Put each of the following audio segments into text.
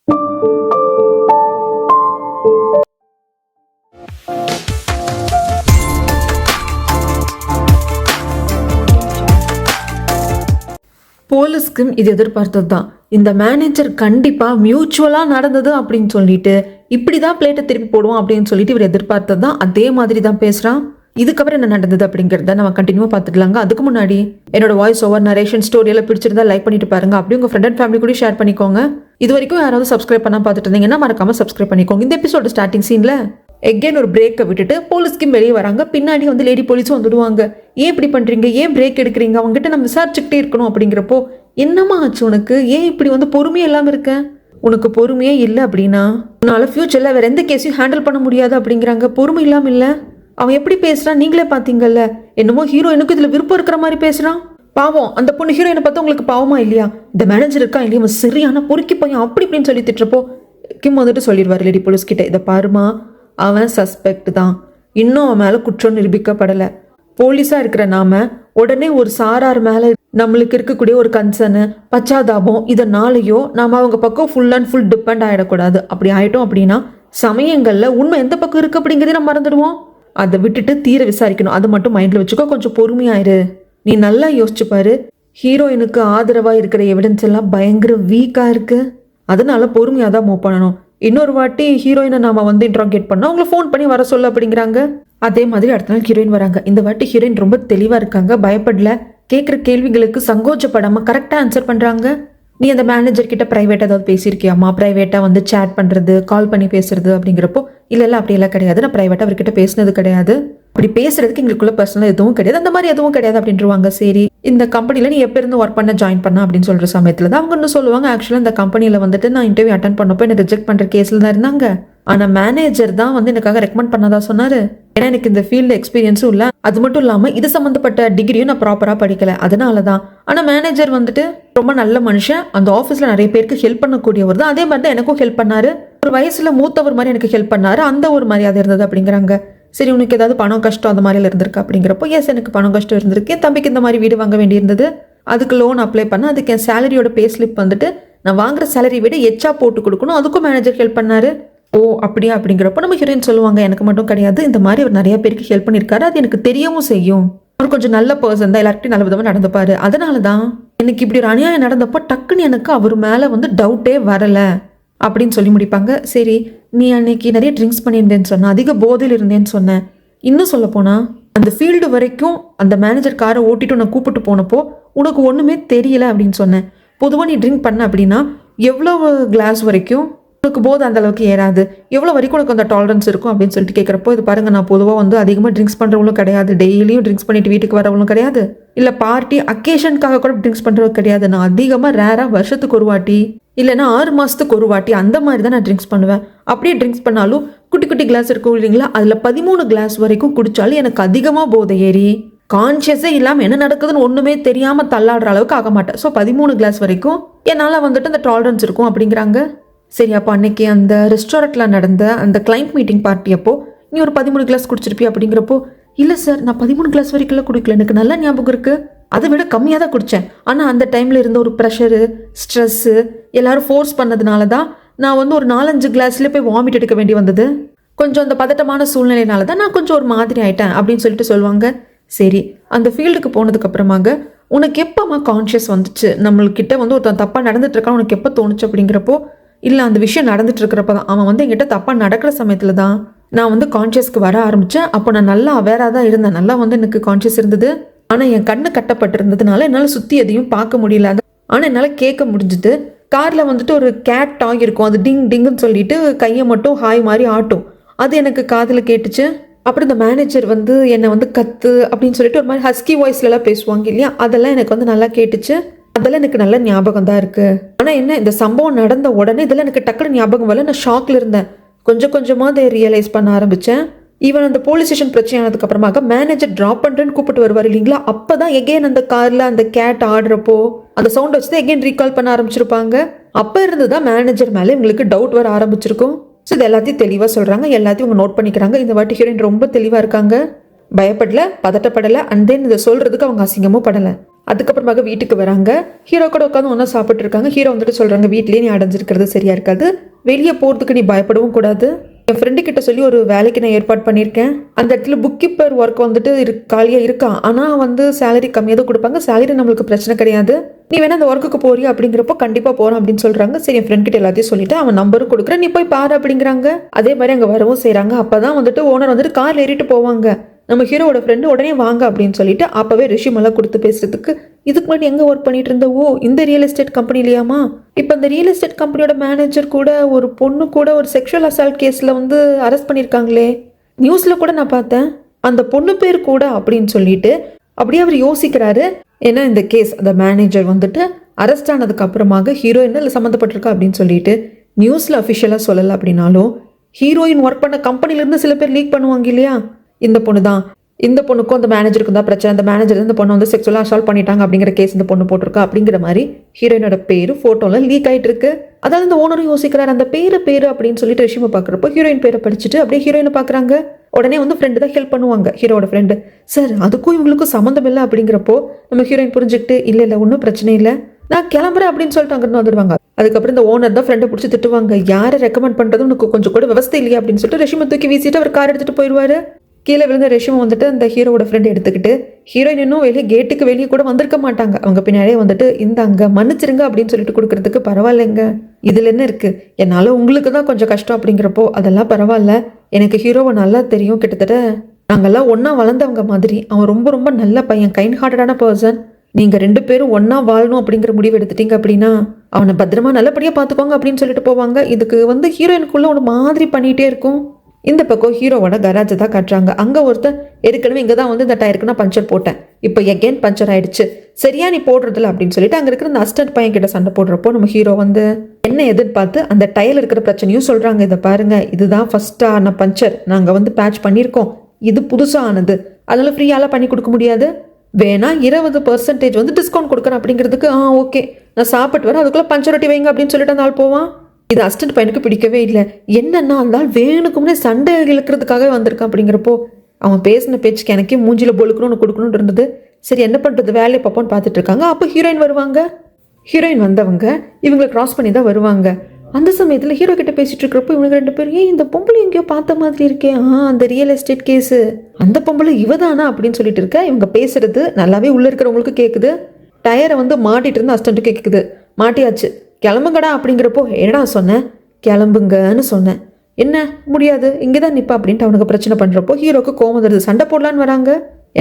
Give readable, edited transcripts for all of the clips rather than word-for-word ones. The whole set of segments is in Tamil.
போலீஸ்க்கும் இது எதிர்பார்த்தது தான். இந்த மேனேஜர் கண்டிப்பா மியூச்சுவலா நடந்தது அப்படின்னு சொல்லிட்டு இப்படிதான் பிளேட்டை திருப்பி போடுவோம் அப்படின்னு சொல்லிட்டு இவர் எதிர்பார்த்தது தான். அதே மாதிரி தான் பேசுறான். இதுக்கப்புறம் என்ன நடந்தது அப்படிங்கிறத நம்ம கண்டினியூவா பார்த்துக்கலாங்க. அதுக்கு முன்னாடி என்னோட வாய்ஸ் ஓவர் நரேஷன் ஸ்டோரியெல்லாம் பிடிச்சிருந்தா லைக் பண்ணிட்டு பாருங்க. அப்படி உங்க ஃப்ரெண்ட் அண்ட் ஃபேமிலி கூட ஷேர் பண்ணிக்கோங்க. இது வரைக்கும் யாராவது சப்ஸ்கிரைப் பண்ணா பார்த்துட்டு இருந்தீங்கன்னா மறக்காம சப்ஸ்கிரைப் பண்ணிக்கோங்க. இந்த எபிசோட ஸ்டார்டிங் சீன்ல எகெயின் ஒரு பிரேக்கை விட்டுட்டு போலீஸ்க்கும் வெளியே வராங்க. பின்னாடி வந்து லேடி போலீஸும் வந்துடுவாங்க. ஏன் இப்படி பண்றீங்க, ஏன் பிரேக் எடுக்கிறீங்க, அவங்ககிட்ட நம்ம விசாரிச்சுக்கிட்டே இருக்கணும் அப்படிங்கிறப்போ, என்னம்மா ஆச்சு உனக்கு, ஏன் இப்படி வந்து பொறுமையே இல்லாமல் இருக்க, உனக்கு பொறுமையே இல்லை அப்படின்னா உன்னால ஃபியூச்சர்ல வேற எந்த கேஸையும் ஹேண்டில் பண்ண முடியாது அப்படிங்கிறாங்க. பொறுமை இல்லாம இல்லை, அவன் எப்படி பேசுறான் நீங்களே பார்த்தீங்கல்ல, என்னமோ ஹீரோயினுக்கு இதுல விருப்பம் இருக்கிற மாதிரி பேசுறான். பாவம் அந்த பொண்ணு ஹீரோயினை பார்த்தா உங்களுக்கு பாவமா இல்லையா, இந்த மேனேஜர் இருக்கா இல்லையா அவன் சரியான பொறுக்கி பையன் அப்படி இப்படின்னு சொல்லி திட்டுறப்போ கிம் வந்துட்டு சொல்லிடுவார் லேடி போலீஸ் கிட்ட, இதை பாருமா அவன் சஸ்பெக்ட் தான், இன்னும் அவன் மேலே குற்றம் நிரூபிக்கப்படலை. போலீஸாக இருக்கிற நாம உடனே ஒரு சாரார் மேலே நம்மளுக்கு இருக்கக்கூடிய ஒரு கன்சர்னு பச்சாதாபம் இதனாலேயோ நாம் அவங்க பக்கம் ஃபுல் அண்ட் ஃபுல் டிபெண்ட் ஆகிடக்கூடாது. அப்படி ஆகிட்டோம் அப்படின்னா சமயங்களில் உண்மை எந்த பக்கம் இருக்குது அப்படிங்கிறதே நம்ம மறந்துடுவோம். அதை விட்டுட்டு தீர விசாரிக்கணும். அது மட்டும் மைண்டில் வச்சுக்கோ, கொஞ்சம் பொறுமையாயிரு. நீ நல்லா யோசிச்சு பாரு, ஹீரோயினுக்கு ஆதரவாக இருக்கிற எவிடன்ஸ் எல்லாம் பயங்கர வீக்காக இருக்குது. அதனால பொறுமையாக தான் மூவ் பண்ணணும். இன்னொரு வாட்டி ஹீரோயினை நாம வந்து இன்ட்ராகேட் பண்ணோம், அவங்கள ஃபோன் பண்ணி வர சொல்ல அப்படிங்கிறாங்க. அதே மாதிரி அடுத்த நாள் ஹீரோயின் வராங்க. இந்த வாட்டி ஹீரோயின் ரொம்ப தெளிவாக இருக்காங்க, பயப்படல, கேட்குற கேள்விகளுக்கு சங்கோச்சப்படாமல் கரெக்டாக ஆன்சர் பண்ணுறாங்க. நீ அந்த மேனேஜர் கிட்ட ப்ரைவேட்டாக ஏதாவது பேசியிருக்கியாமா, ப்ரைவேட்டாக வந்து சேட் பண்ணுறது, கால் பண்ணி பேசுறது அப்படிங்கிறப்போ, இல்லை அப்படியெல்லாம் கிடையாது, நான் ப்ரைவேட்டாக அவர்கிட்ட பேசினது கிடையாது, அப்படி பேசுறதுக்கு எங்களுக்குள்ள பர்சனல் எதுவும் கிடையாது, அந்த மாதிரி எதுவும் கிடையாது அப்படின்ட்டுருவாங்க. சரி, இந்த கம்பெனியில் நீ எப்போ இருந்து ஒர்க் பண்ண ஜாயின் பண்ண அப்படின்னு சொல்கிற சமயத்தில் தான் அவங்க இன்னும் சொல்லுவாங்க, ஆக்சுவலாக இந்த கம்பெனியில் வந்துட்டு நான் இன்டர்வியூ அட்டன் பண்ணப்போ என்ன ரிஜெக்ட் பண்ணுற கேஸில் தான் இருந்தாங்க. ஆனால் மேனேஜர் தான் வந்து எனக்காக ரெக்கமெண்ட் பண்ணதா சொன்னார். ஏன்னா எனக்கு இந்த ஃபீல்டு எக்ஸ்பீரியன்ஸும் இல்லை, அது மட்டும் இல்லாமல் இது சம்மந்தப்பட்ட டிகிரியும் நான் ப்ராப்பராக படிக்கலை, அதனால தான். ஆனால் மேனேஜர் வந்துட்டு ரொம்ப நல்ல மனுஷன், அந்த ஆஃபீஸில் நிறைய பேருக்கு ஹெல்ப் பண்ணக்கூடியவர் தான், அதே மாதிரி தான் எனக்கும் ஹெல்ப் பண்ணாரு, ஒரு வயசில் மூத்தவர் மாதிரி எனக்கு ஹெல்ப் பண்ணாரு, அந்த ஒரு மரியாதை இருந்தது அப்படிங்கிறாங்க. சரி, உனக்கு ஏதாவது பணம் கஷ்டம் அந்த மாதிரிலாம் இருந்திருக்கு அப்படிங்கிறப்போ, எஸ் எனக்கு பணம் கஷ்டம் இருந்திருக்கு, என் தம்பிக்கு இந்த மாதிரி வீடு வாங்க வேண்டியிருந்தது, அதுக்கு லோன் அப்ளை பண்ண, அதுக்கு என் சேலரியோட பே ஸ்லிப் வந்துட்டு நான் வாங்குற சேலரி விட எச்சா போட்டு கொடுக்கணும், அதுக்கும் மேனேஜர் ஹெல்ப் பண்ணாரு. ஓ அப்படியா அப்படிங்கிறப்போ நம்ம ஹீரோயின் சொல்லுவாங்க, எனக்கு மட்டும் கிடையாது, இந்த மாதிரி அவர் நிறைய பேருக்கு ஹெல்ப் பண்ணியிருக்காரு, அது எனக்கு தெரியவும் செய்யும், அவர் கொஞ்சம் நல்ல பர்சன் தான், எல்லாருக்கிட்டையும் நல்ல விதமாக நடந்துப்பாரு, அதனால தான் எனக்கு இப்படி ஒரு அநியாயம் நடந்தப்போ டக்குன்னு எனக்கு அவர் மேலே வந்து டவுட்டே வரலை அப்படின்னு சொல்லி முடிப்பாங்க. சரி, நீ அன்னைக்கு நிறைய ட்ரிங்க்ஸ் பண்ணியிருந்தேன்னு சொன்ன, அதிக போதையில் இருந்தேன்னு சொன்னேன், இன்னும் சொல்ல போனா அந்த ஃபீல்டு வரைக்கும் அந்த மேனேஜர் காரை ஓட்டிட்டு உன்னை கூப்பிட்டு போனப்போ உனக்கு ஒன்றுமே தெரியல அப்படின்னு சொன்னேன். பொதுவாக நீ ட்ரிங்க் பண்ண அப்படின்னா எவ்வளோ கிளாஸ் வரைக்கும் உனக்கு போதை அந்த அளவுக்கு ஏறாது, எவ்வளோ வரைக்கும் உனக்கு அந்த டாலரன்ஸ் இருக்கும் அப்படின்னு சொல்லிட்டு கேட்குறப்போ, இது பாருங்க, நான் பொதுவாக வந்து அதிகமாக ட்ரிங்க்ஸ் பண்ணுறவங்களும் கிடையாது, டெய்லியும் ட்ரிங்க்ஸ் பண்ணிட்டு வீட்டுக்கு வரவங்களும் கிடையாது, இல்லை பார்ட்டி அக்கேஷனுக்காக கூட ட்ரிங்க்ஸ் பண்ணுறவங்க கிடையாது, நான் அதிகமாக ரேராக வருஷத்துக்கு ஒரு வாட்டி இல்லைன்னா 6 மாதத்துக்கு ஒரு வாட்டி அந்த மாதிரி தான் நான் ட்ரிங்க்ஸ் பண்ணுவேன். அப்படியே ட்ரிங்க்ஸ் பண்ணாலும் குட்டி குட்டி கிளாஸ் இருக்கும் இல்லைங்களா, அதில் 13 கிளாஸ் வரைக்கும் குடித்தாலும் எனக்கு அதிகமாக போதை ஏறி கான்ஷியஸே இல்லாமல் என்ன நடக்குதுன்னு ஒன்றுமே தெரியாமல் தள்ளாடுற அளவுக்கு ஆக மாட்டேன். ஸோ 13 கிளாஸ் வரைக்கும் என்னால் வந்துட்டு அந்த டாலரன்ஸ் இருக்கும் அப்படிங்கிறாங்க. சரி, அப்போ அன்னைக்கு அந்த ரெஸ்டாரண்ட்டில் நடந்த அந்த கிளைண்ட் மீட்டிங் பார்ட்டி அப்போ நீ ஒரு 13 கிளாஸ் குடிச்சிருப்பி அப்படிங்கிறப்போ, இல்லை சார் நான் 13 கிளாஸ் வரைக்கும் குடிக்கல, எனக்கு நல்ல ஞாபகம் இருக்குது, அதை விட கம்மியாக தான் குடித்தேன், ஆனால் அந்த டைமில் இருந்த ஒரு ப்ரெஷரு ஸ்ட்ரெஸ்ஸு எல்லாரும் ஃபோர்ஸ் பண்ணதுனால தான் நான் வந்து ஒரு 4-5 கிளாஸ்லேயே போய் வாமிட் எடுக்க வேண்டி வந்தது, கொஞ்சம் அந்த பதட்டமான சூழ்நிலையினால தான் நான் கொஞ்சம் ஒரு மாதிரி ஆயிட்டேன் அப்படின்னு சொல்லிட்டு சொல்லுவாங்க. சரி, அந்த ஃபீல்டுக்கு போனதுக்கப்புறமாங்க உனக்கு எப்போம்மா கான்ஷியஸ் வந்துச்சு, நம்மள்கிட்ட வந்து ஒருத்தன் தப்பாக நடந்துட்டு இருக்கான்னு உனக்கு எப்போ தோணுச்சு அப்படிங்கிறப்போ, இல்லை அந்த விஷயம் நடந்துட்டு இருக்கிறப்ப தான், அவன் வந்து என்கிட்ட தப்பாக நடக்கிற சமயத்தில் தான் நான் வந்து கான்ஷியஸ்க்கு வர ஆரம்பித்தேன். அப்போ நான் நல்லா அவேராக தான் இருந்தேன், நல்லா வந்து எனக்கு கான்ஷியஸ் இருந்தது, ஆனால் என் கண்ணு கட்டப்பட்டிருந்ததுனால என்னால் சுற்றி எதையும் பார்க்க முடியல, ஆனால் என்னால் கேட்க முடிஞ்சுது. காரில் வந்துட்டு ஒரு கேட் டாக் இருக்கும், அது டிங் டிங்குன்னு சொல்லிட்டு கையை மட்டும் ஹாய் மாதிரி ஆட்டும், அது எனக்கு காதில் கேட்டுச்சு. அப்புறம் இந்த மேனேஜர் வந்து என்னை வந்து கத்து அப்படின்னு சொல்லிட்டு ஒரு மாதிரி ஹஸ்கி வாய்ஸ்லலாம் பேசுவாங்க இல்லையா, அதெல்லாம் எனக்கு வந்து நல்லா கேட்டுச்சு, அதெல்லாம் எனக்கு நல்ல ஞாபகம் தான் இருக்குது. ஆனால் என்ன, இந்த சம்பவம் நடந்த உடனே இதெல்லாம் எனக்கு டக்குனு ஞாபகம் வரல, நான் ஷாக்கில் இருந்தேன், கொஞ்சம் கொஞ்சமாக அதை ரியலைஸ் பண்ண ஆரம்பித்தேன். ஈவன் அந்த போலீஸ் ஸ்டேஷன் பிரச்சனை ஆனதுக்கப்புறமாக மேனேஜர் ட்ராப் பண்ணுறேன்னு கூப்பிட்டு வருவார் இல்லைங்களா, அப்போ தான் எகெயின் அந்த காரில் அந்த கேட் ஆடுறப்போ அந்த சவுண்ட் வச்சு தான் எகெயின் ரீகால் பண்ண ஆரம்பிச்சிருப்பாங்க. அப்போ இருந்து தான் மேனேஜர் மேலே இவங்களுக்கு டவுட் வர ஆரம்பிச்சிருக்கும். ஸோ இது எல்லாத்தையும் தெளிவாக சொல்கிறாங்க, எல்லாத்தையும் இவங்க நோட் பண்ணிக்கிறாங்க. இந்த வாட்டி ஹீரோயின் ரொம்ப தெளிவாக இருக்காங்க, பயப்படலை, பதட்டப்படலை, அண்ட் தென் இதை சொல்கிறதுக்கு அவங்க அசிங்கமும் படலை. அதுக்கப்புறமாக வீட்டுக்கு வராங்க. ஹீரோ கூட உட்காந்து ஒன்றா சாப்பிட்டு இருக்காங்க. ஹீரோ வந்துட்டு சொல்கிறாங்க, வீட்லேயே நீ அடைஞ்சிருக்கிறது சரியா இருக்காது, வெளியே போகிறதுக்கு நீ பயப்படவும் கூடாது. என் ஃப்ரெண்டு கிட்ட சொல்லி ஒரு வேலைக்கு நான் ஏற்பாடு பண்ணியிருக்கேன். அந்த இடத்துல புக் கீப்பர் ஒர்க் வந்துட்டு காலியாக இருக்கான். ஆனால் வந்து சேலரி கம்மியாக தான் கொடுப்பாங்க. சேலரி நம்மளுக்கு பிரச்சனை கிடையாது. நீ வேணா அந்த ஒர்க்குக்கு போறியா அப்படிங்கிறப்போ கண்டிப்பாக போகிறேன் அப்படின்னு சொல்கிறாங்க. சரி, என் ஃப்ரெண்ட் கிட்ட எல்லாத்தையும் சொல்லிட்டு அவன் நம்பரும் கொடுக்குறேன், நீ போய் பாரு அப்படிங்கிறாங்க. அதே மாதிரி அங்கே வரவும் செய்கிறாங்க. அப்போ தான் வந்துட்டு ஓனர் வந்துட்டு கார் ஏறிட்டு போவாங்க. நம்ம ஹீரோவோட ஃப்ரெண்டு உடனே வாங்க அப்படின்னு சொல்லிட்டு அப்போவே ரெஷ்யூம் எல்லாம் கொடுத்து பேசுறதுக்கு, இதுக்கு முன்னாடி எங்கே ஒர்க் பண்ணிட்டு இருந்த, ஓ இந்த ரியல் எஸ்டேட் கம்பெனிலையாமா, இப்போ இந்த ரியல் எஸ்டேட் கம்பெனியோட மேனேஜர் கூட ஒரு பொண்ணு கூட ஒரு செக்ஷுவல் அசால்ட் கேஸில் வந்து அரெஸ்ட் பண்ணியிருக்காங்களே, நியூஸில் கூட நான் பார்த்தேன், அந்த பொண்ணு பேர் கூட அப்படின்னு சொல்லிட்டு அப்படியே அவர் யோசிக்கிறாரு. ஏன்னா இந்த கேஸ் அந்த மேனேஜர் வந்துட்டு அரெஸ்ட் ஆனதுக்கு அப்புறமாக ஹீரோயின் இல்லை சம்மந்தப்பட்டிருக்கா அப்படின்னு சொல்லிட்டு நியூஸில் அஃபிஷியலாக சொல்லலை அப்படின்னாலும் ஹீரோயின் ஒர்க் பண்ண கம்பெனிலேருந்து சில பேர் லீக் பண்ணுவாங்க இல்லையா, இந்த பொண்ணு தான், இந்த பொண்ணுக்கும் அந்த மேனேஜருக்கும் தான் பிரச்சனை, அந்த மேனேஜர் இந்த பொண்ணை வந்து செக்ஸுவலாக அசால்ட் பண்ணிட்டாங்க அப்படிங்கிற கேஸ் இந்த பொண்ணு போட்டிருக்கா அப்படிங்கிற மாதிரி ஹீரோயினோட பேர் ஃபோட்டோவில் லீக் ஆகிட்டு இருக்கு. அதாவது இந்த ஓனரும் யோசிக்கிறார், அந்த பேர் அப்படின்னு சொல்லிட்டு ரெஷ்யூமை பார்க்குறப்போ ஹீரோயின் பேரை படிச்சுட்டு அப்படியே ஹீரோயினை பார்க்குறாங்க. உடனே வந்து ஃப்ரெண்டு தான் ஹெல்ப் பண்ணுவாங்க, ஹீரோட ஃப்ரெண்டு. சார் அதுக்கும் இவங்களுக்கும் சம்மந்தம் இல்லை அப்படிங்கிறப்போ நம்ம ஹீரோயின் புரிஞ்சுக்கிட்டு இல்லை ஒன்றும் பிரச்சனை இல்லை, நான் கிளம்புறேன் அப்படின்னு சொல்லிட்டு அங்கிருந்து வந்துடுவாங்க. அதுக்கப்புறம் இந்த ஓனர் தான் ஃப்ரெண்டை பிடிச்சி திட்டுவாங்க, யாரை ரெக்கமெண்ட் பண்ணுறது உனக்கு கொஞ்சம் கூட விவசாய இல்லையா அப்படின்னு சொல்லிட்டு ரெஷ்யூமை தூக்கி வீசிட்டு அவர் கார் எடுத்துகிட்டு போயிடுவார். கீழே விழுந்த ரெஷ்யூமை வந்துட்டு அந்த ஹீரோட ஃப்ரெண்ட் எடுத்துக்கிட்டு ஹீரோயின் இன்னும் வெளியே கேட்டுக்கு வெளியே கூட வந்திருக்க மாட்டாங்க. அவங்க பின்னாடியே வந்துட்டு இந்தாங்க மன்னிச்சிருங்க அப்படின்னு சொல்லிட்டு கொடுக்கறதுக்கு, பரவாயில்லைங்க இதில் என்ன இருக்குது, என்னால் உங்களுக்கு தான் கொஞ்சம் கஷ்டம் அப்படிங்கிறப்போ அதெல்லாம் பரவாயில்ல, எனக்கு ஹீரோவை நல்லா தெரியும், கிட்டத்தட்ட நாங்கள்லாம் ஒன்றா வளர்ந்தவங்க மாதிரி, அவன் ரொம்ப ரொம்ப நல்ல பையன், கைண்ட் ஹார்ட்டடான பர்சன், நீங்கள் 2 பேரும் ஒன்றா வாழணும் அப்படிங்கிற முடிவு எடுத்துட்டீங்க அப்படின்னா அவனை பத்திரமா நல்லபடியாக பார்த்துக்கோங்க அப்படின்னு சொல்லிட்டு போவாங்க. இதுக்கு வந்து ஹீரோயினுக்குள்ளே ஒரு மாதிரி பண்ணிகிட்டே இருக்கும். இந்த பக்கம் ஹீரோவோட கராஜை தான் காட்டுறாங்க. அங்கே ஒருத்தர் ஏற்கனவே இங்கே தான் வந்து இந்த டயருக்கு நான் பஞ்சர் போட்டேன், இப்போ எகெயின் பஞ்சர் ஆயிடுச்சு, சரியா நீ போடுறதில்ல அப்படின்னு சொல்லிட்டு அங்கே இருக்கிற அந்த அசிஸ்டன்ட் பையன் கிட்ட சண்டை போடுறப்போ நம்ம ஹீரோ வந்து என்ன எதிர்பார்த்து அந்த டயர் இருக்கிற பிரச்சனையும் சொல்கிறாங்க. இதை பாருங்க, இதுதான் ஃபர்ஸ்ட்டாக ஆன பஞ்சர், நாங்கள் வந்து பேட்ச் பண்ணியிருக்கோம், இது புதுசாக ஆனது, அதனால ஃப்ரீயாலாம் பண்ணி கொடுக்க முடியாது, வேணா 20% வந்து டிஸ்கவுண்ட் கொடுக்குறேன் அப்படிங்கிறதுக்கு, ஓகே நான் சாப்பிட்டு வரேன், அதுக்குள்ளே பஞ்சர் ஒட்டி வைங்க அப்படின்னு சொல்லிட்டு அந்த ஆள் போவான். இது அசிஸ்டன்ட் பையனுக்கு பிடிக்கவே இல்லை. என்னன்னா அந்த ஆள் வேணுக்கும்னே சண்டை இழுக்கிறதுக்காக வந்திருக்கான் அப்படிங்கிறப்போ அவன் பேசின பேச்சுக்கு எனக்கே மூஞ்சில பொழுக்கணும்னு கொடுக்கணும்னு இருந்தது. சரி என்ன பண்ணுறது, வேலையை பார்ப்போன்னு பார்த்துட்டு இருக்காங்க. அப்போ ஹீரோயின் வருவாங்க. ஹீரோயின் வந்தவங்க இவங்களை கிராஸ் பண்ணி தான் வருவாங்க. அந்த சமயத்தில் ஹீரோ கிட்ட பேசிட்டு இருக்கிறப்போ இவங்க 2 பேரும், இந்த பொம்பளை எங்கேயோ பார்த்த மாதிரி இருக்கே, அந்த ரியல் எஸ்டேட் கேஸு, அந்த பொம்பளை இவதானா அப்படின்னு சொல்லிட்டு இருக்க. இவங்க பேசுறது நல்லாவே உள்ள இருக்கிறவங்களுக்கு கேட்குது. டயரை வந்து மாட்டிட்டு இருந்து அசிஸ்டண்ட்டுக்கு கேட்குது, மாட்டியாச்சு கிளம்புங்கடா அப்படிங்கிறப்போ, என்னடா சொன்னேன், கிளம்புங்கன்னு சொன்னேன், என்ன முடியாது இங்கே தான் நிற்பா அப்படின்ட்டு அவனுக்கு பிரச்சனை பண்ணுறப்போ ஹீரோக்கு கோவம் வருது, சண்டை போடலான்னு வராங்க.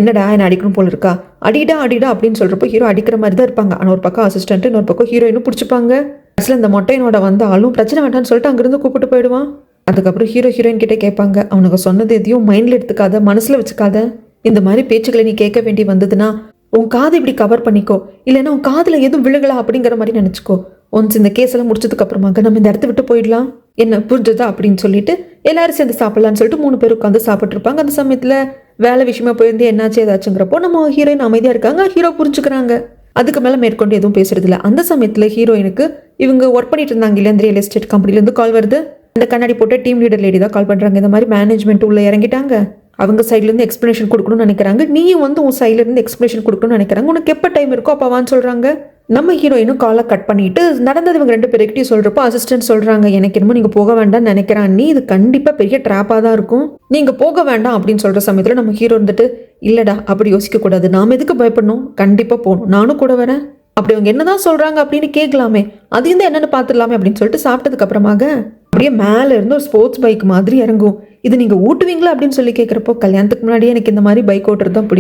என்னடா என்ன அடிக்கணும் போல இருக்கா, அடிடா அப்படின்னு சொல்கிறப்போ ஹீரோ அடிக்கிற மாதிரி தான் இருப்பாங்க. ஆனால் ஒரு பக்கம் அசிஸ்டன்ட், இன்னொரு பக்கம் ஹீரோயினும் பிடிச்சிப்பாங்க. அசல இந்த மொட்டையனோட வந்து ஆளும் பிரச்சனை வேண்டான்னு சொல்லிட்டு அங்கேருந்து கூப்பிட்டு போயிடுவான். அதுக்கப்புறம் ஹீரோயின் கிட்டே கேட்பாங்க, அவனுக்கு சொன்னது எதையும் மைண்டில் எடுத்துக்காத, மனசில் வச்சுக்காத, இந்த மாதிரி பேச்சுக்களை நீ கேட்க வேண்டி வந்ததுன்னா உன் காதை இப்படி கவர் பண்ணிக்கோ, இல்லைன்னா உன் காதில் எதுவும் விழுகலா அப்படிங்கிற மாதிரி நினச்சிக்கோ, ஒன்ஸ் இந்த கேஸ் எல்லாம் முடிச்சதுக்கு அப்புறமாக நம்ம இந்த இடத்த விட்டு போயிடலாம், என்ன புரிஞ்சதா அப்படின்னு சொல்லிட்டு எல்லாரும் சேர்ந்து சாப்பிடலான்னு சொல்லிட்டு 3 பேர் உட்காந்து சாப்பிட்ருப்பாங்க. அந்த சமயத்தில் வேலை விஷயமா போயிருந்து என்னாச்சு ஏதாச்சுங்கிறப்போ நம்ம ஹீரோயின் அமைதியாக இருக்காங்க. ஹீரோ புரிஞ்சுக்கிறாங்க. அதுக்கு மேலே மேற்கொண்டு எதுவும் பேசுறதில்ல. அந்த சமயத்தில் ஹீரோயினுக்கு இவங்க ஒர்க் பண்ணிட்டு இருந்தாங்க இல்லை இந்த ரியல் எஸ்டேட் கம்பெனிலேருந்து கால் வருது. அந்த கண்ணாடி போட்டு டீம் லீடர் லேடி தான் கால் பண்ணுறாங்க. இந்த மாதிரி மேனேஜ்மெண்ட் உள்ளே இறங்கிட்டாங்க, அவங்க சைட்லேருந்து எக்ஸ்ப்ளனேஷன் கொடுக்கணும்னு நினைக்கிறாங்க, நீயும் வந்து உன் சைட்லேருந்து எக்ஸ்ப்ளனேஷன் கொடுக்கணும்னு நினைக்கிறாங்க, உனக்கு எப்போ டைம் இருக்கோ அப்போ வான்னு சொல்கிறாங்க. நம்ம ஹீரோயினும் காலை கட் பண்ணிட்டு நடந்தது இவங்க 2 பேர்கிட்டையும் சொல்கிறப்போ அசிஸ்டன்ட் சொல்கிறாங்க, எனக்கு என்னமோ நீங்கள் போக வேண்டாம்னு நினைக்கிறேன், நீ இது கண்டிப்பாக பெரிய ட்ராப்பாக தான் இருக்கும், நீங்கள் போக வேண்டாம் அப்படின்னு சொல்கிற சமயத்தில் நம்ம ஹீரோ வந்துட்டு, இல்லைடா அப்படி யோசிக்கக்கூடாது, நாம் எதுக்கு பயப்படணும், கண்டிப்பாக போகணும், நானும் கூட வரேன், அப்படி அவங்க என்னதான் சொல்கிறாங்க அப்படின்னு கேட்கலாமே, அது வந்து என்னென்னு பார்த்துடலாமே அப்படின்னு சொல்லிட்டு சாப்பிட்டதுக்கு அப்புறமாக அப்படியே மேலே இருந்து ஒரு ஸ்போர்ட்ஸ் பைக் மாதிரி இறங்கும். இது நீங்கள் ஓட்டுவீங்களா அப்படின்னு சொல்லி கேட்குறப்போ, கல்யாணத்துக்கு முன்னாடியே எனக்கு இந்த மாதிரி பைக் ஓட்டுறது தான்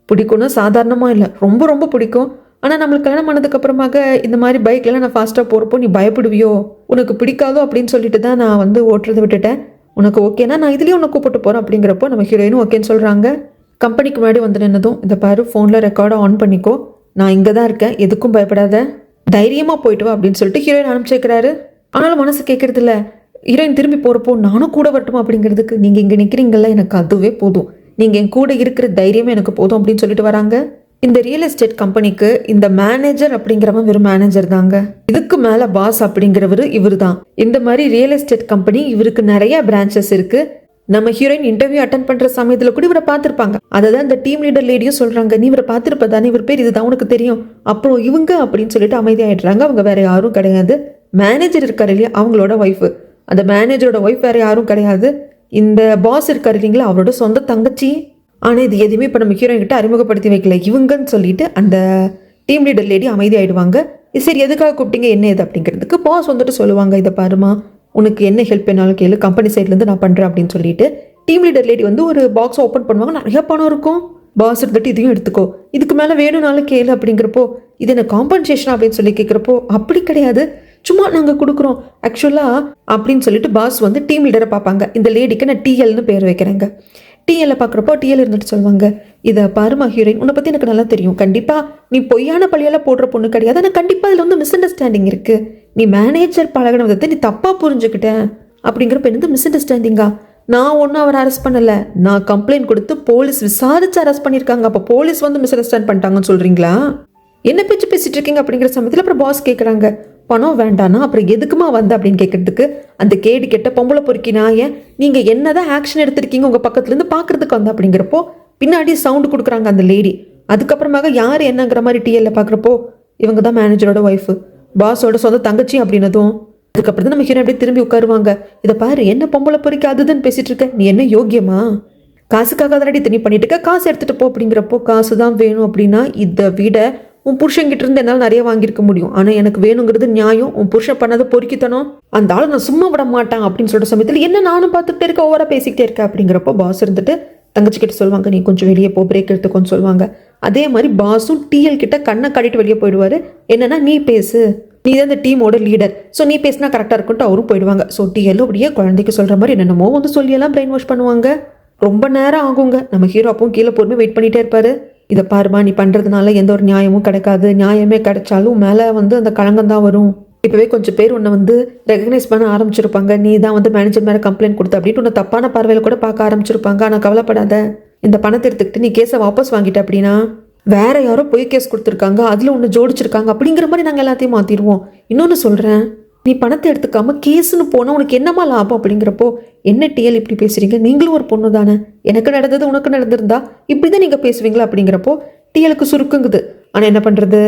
பிடிக்கும்னா சாதாரணமாக இல்லை, ரொம்ப ரொம்ப பிடிக்கும், ஆனால் நம்மளுக்கு கல்யாணம் பண்ணதுக்கு அப்புறமாக இந்த மாதிரி பைக்லாம் நான் ஃபாஸ்ட்டாக போகிறப்போ நீ பயப்படுவியோ, உனக்கு பிடிக்காதோ அப்படின்னு சொல்லிட்டு தான் நான் வந்து ஓட்டுறதை விட்டுட்டேன், உனக்கு ஓகேனா நான் இதுலேயும் உன்னை கூப்பிட்டு போகிறேன் அப்படிங்கிறப்போ நம்ம ஹீரோயினும் ஓகேன்னு சொல்கிறாங்க. கம்பெனிக்கு முன்னாடி வந்து நின்னதும், இந்த பாரு ஃபோனில் ரெக்கார்டை ஆன் பண்ணிக்கோ, நான் இங்கே தான் இருக்கேன், எதுக்கும் பயப்படாத, தைரியமாக போயிட்டு வா அப்படின்னு சொல்லிட்டு ஹீரோயின் அனுப்பிச்சிருக்கிறாரு. ஆனாலும் மனசு கேட்கறது இல்லை. ஹீரோயின் திரும்பி போகிறப்போ நானும் கூட வரட்டுமா அப்படிங்கிறதுக்கு, நீங்கள் இங்கே நிற்கிறீங்களா எனக்கு அதுவே போதும், நீங்கள் என் கூட இருக்கிற தைரியமே எனக்கு போதும் அப்படின்னு சொல்லிட்டு வராங்க. இந்த ரியல் எஸ்டேட் கம்பெனிக்கு இந்த மேனேஜர் அப்படிங்கிறவன் வெறும் மேனேஜர் தாங்க, இதுக்கு மேலே பாஸ் அப்படிங்கிறவர் இவர் தான். இந்த மாதிரி ரியல் எஸ்டேட் கம்பெனி இவருக்கு நிறைய பிரான்ச்சஸ் இருக்கு, நம்ம ஹீரோயின் இன்டர்வியூ அட்டன் பண்ற சமயத்துல கூட இவரை பார்த்திருப்பாங்க. அததான் இந்த டீம் லீடர் லேடியும் சொல்றாங்க, நீ இவரை பார்த்திருப்பதானே, இவர் பேர் இதுதான் உனக்கு தெரியும். அப்புறம் இவங்க அப்படின்னு சொல்லிட்டு அமைதியாயிடுறாங்க. அவங்க வேற யாரும் கிடையாது, மேனேஜர் இருக்காரு இல்லையா அவங்களோட ஒய்ஃப். அந்த மேனேஜரோட ஒய்ஃப் வேற யாரும் கிடையாது, இந்த பாஸ் இருக்காரு இல்லைங்களா அவரோட சொந்த தங்கச்சி. ஆனா இது எதுவுமே இப்ப நம்ம ஹீரோயின் கிட்ட அறிமுகப்படுத்தி வைக்கல இவங்கன்னு சொல்லிட்டு அந்த டீம் லீடர் லேடி அமைதியாயிடுவாங்க. சரி எதுக்காக கூப்பிட்டீங்க என்ன இது அப்படிங்கிறதுக்கு பாஸ் வந்துட்டு சொல்லுவாங்க, இதை பாருமா உனக்கு என்ன ஹெல்ப் வேணாலும் கேளு, கம்பெனி சைட்லேருந்து நான் பண்ணுறேன் அப்படின்னு சொல்லிட்டு டீம் லீடர் லேடி வந்து ஒரு பாக்ஸ் ஓப்பன் பண்ணுவாங்க. நிறைய பணம் இருக்கும். பாஸ் இருந்துட்டு இதையும் எடுத்துக்கோ, இதுக்கு மேலே வேணும்னாலும் கேளு அப்படிங்கிறப்போ இது என்ன காம்பன்சேஷன் அப்படின்னு சொல்லி கேட்குறப்போ அப்படி கிடையாது, சும்மா நாங்கள் கொடுக்குறோம் ஆக்சுவலாக அப்படின்னு சொல்லிட்டு பாஸ் வந்து டீம் லீடரை பார்ப்பாங்க. இந்த லேடிக்கு நான் டிஎல்னு பேர் வைக்கிறேங்க. டிஎல்ல பார்க்குறப்போ டிஎல் இருந்துட்டு சொல்லுவாங்க, இதை பாருமா ஹீரோயின் உன்னை பற்றி எனக்கு நல்லா தெரியும், கண்டிப்பாக நீ பொய்யான பழியெல்லாம் போடுற பொண்ணு கிடையாது, ஆனால் கண்டிப்பாக அதில் வந்து மிஸ் அண்டர்ஸ்டாண்டிங் இருக்குது, நீ மேனேஜர் பழகின விதத்தை நீ தப்பாக புரிஞ்சுக்கிட்டேன் அப்படிங்கிறப்ப என்னது மிஸ் அண்டர்ஸ்டாண்டிங்கா, நான் ஒன்றும் அவரை அரெஸ்ட் பண்ணலை, நான் கம்ப்ளைண்ட் கொடுத்து போலீஸ் விசாரிச்சு அரெஸ்ட் பண்ணியிருக்காங்க, அப்போ போலீஸ் வந்து மிஸ் அண்டர்ஸ்டாண்ட் பண்ணிட்டாங்கன்னு சொல்கிறீங்களா, என்ன பேச்சு பேசிட்டு இருக்கீங்க அப்படிங்கிற சமயத்தில் அப்புறம் பாஸ் கேட்குறாங்க, பணம் வேண்டானா அப்புறம் எதுக்குமா வந்த அப்படின்னு கேட்கறதுக்கு அந்த கேடு கெட்ட பொம்பளை பொறுக்கினா ஏன் நீங்கள் என்னதான் ஆக்ஷன் எடுத்திருக்கீங்க உங்கள் பக்கத்துலேருந்து பார்க்கறதுக்கு வந்த அப்படிங்கிறப்போ பின்னாடி சவுண்டு கொடுக்குறாங்க அந்த லேடி. அதுக்கப்புறமாக யார் என்னங்கிற மாதிரி டிஎல்ல பார்க்குறப்போ இவங்க தான் மேனேஜரோட ஒய்ஃபு, பாஸோட சொந்த தங்கச்சி அப்படின்னதும் அதுக்கப்புறம் தான் நம்ம ஹீரோ அப்படியே திரும்பி உட்காருவாங்க. இதை பாரு என்ன பொம்பளை பொறுக்கி அதுதான் பேசிட்டு இருக்க, நீ என்ன யோக்கியமா, காசுக்காக தானடி தண்ணி பண்ணிட்டு இருக்க, காசு எடுத்துட்டு போ அப்படிங்கிறப்போ காசு தான் வேணும் அப்படின்னா இதை விட உன் புருஷன்கிட்ட இருந்து என்னால் நிறைய வாங்கியிருக்க முடியும், ஆனால் எனக்கு வேணுங்கிறது நியாயம், உன் புருஷன் பண்ணதை பொறுக்கித்தனம், அந்த ஆளை நான் சும்மா விட மாட்டேன் அப்படின்னு சொல்கிற சமயத்தில் என்ன நானும் பார்த்துக்கிட்டே இருக்க ஓவரா பேசிக்கிட்டே இருக்கேன் அப்படிங்கிறப்போ பாஸ் இருந்துட்டு தங்கச்சி கிட்ட சொல்லுவாங்க, நீ கொஞ்சம் வெளியே போ பிரேக் எடுத்துக்கோன்னு சொல்லுவாங்க. அதே மாதிரி பாஸும் டிஎல் கிட்ட கண்ணை காட்டிட்டு வெளியே போயிடுவார். என்னன்னா நீ பேசு, நீ தான் இந்த டீமோட லீடர், ஸோ நீ பேசினா கரெக்டாக இருக்குன்ட்டு அவரும் போயிடுவாங்க. ஸோ டிஎல் அப்படியே குழந்தைக்கு சொல்கிற மாதிரி என்னென்னமோ வந்து சொல்லியெல்லாம் பிரெயின் வாஷ் பண்ணுவாங்க. ரொம்ப நேரம் ஆகுங்க. நம்ம ஹீரோ அப்பவும் கீழே பொறுமை வெயிட் பண்ணிகிட்டே இருப்பார். இதை பாருமா நீ பண்ணுறதுனால எந்த ஒரு நியாயமும் கிடைக்காது, நியாயமே கிடைச்சாலும் மேலே வந்து அந்த களங்கம் தான் வரும், இப்போவே கொஞ்சம் பேர் உன்னை வந்து ரெகக்னைஸ் பண்ண ஆரம்பிச்சிருப்பாங்க, நீ தான் வந்து மேனேஜர் மேலே கம்ப்ளைண்ட் கொடுத்த அப்படின்ட்டு உன்னை தப்பான பார்வையில் கூட பார்க்க ஆரம்பிச்சிருப்பாங்க. ஆனால் கவலைப்படாத, இந்த பணத்தை எடுத்துக்கிட்டு நீ கேஸை வாபஸ் வாங்கிட்ட அப்படின்னா வேற யாரோ பொய் கேஸ் கொடுத்துருக்காங்க, அதில் ஒன்று ஜோடிச்சிருக்காங்க அப்படிங்கிற மாதிரி நாங்கள் எல்லாத்தையும் மாற்றிடுவோம். இன்னொன்று சொல்கிறேன், நீ பணத்தை எடுத்துக்காம கேஸுன்னு போனால் உனக்கு என்னமா லாபம் அப்படிங்கிறப்போ என்ன டிஎல் இப்படி பேசுறீங்க, நீங்களும் ஒரு பொண்ணு தானே, எனக்கு நடந்தது உனக்கு நடந்திருந்தா இப்படி தான் நீங்கள் பேசுவீங்களா அப்படிங்கிறப்போ டிஎலுக்கு சுருக்குங்குது. ஆனால் என்ன பண்ணுறது,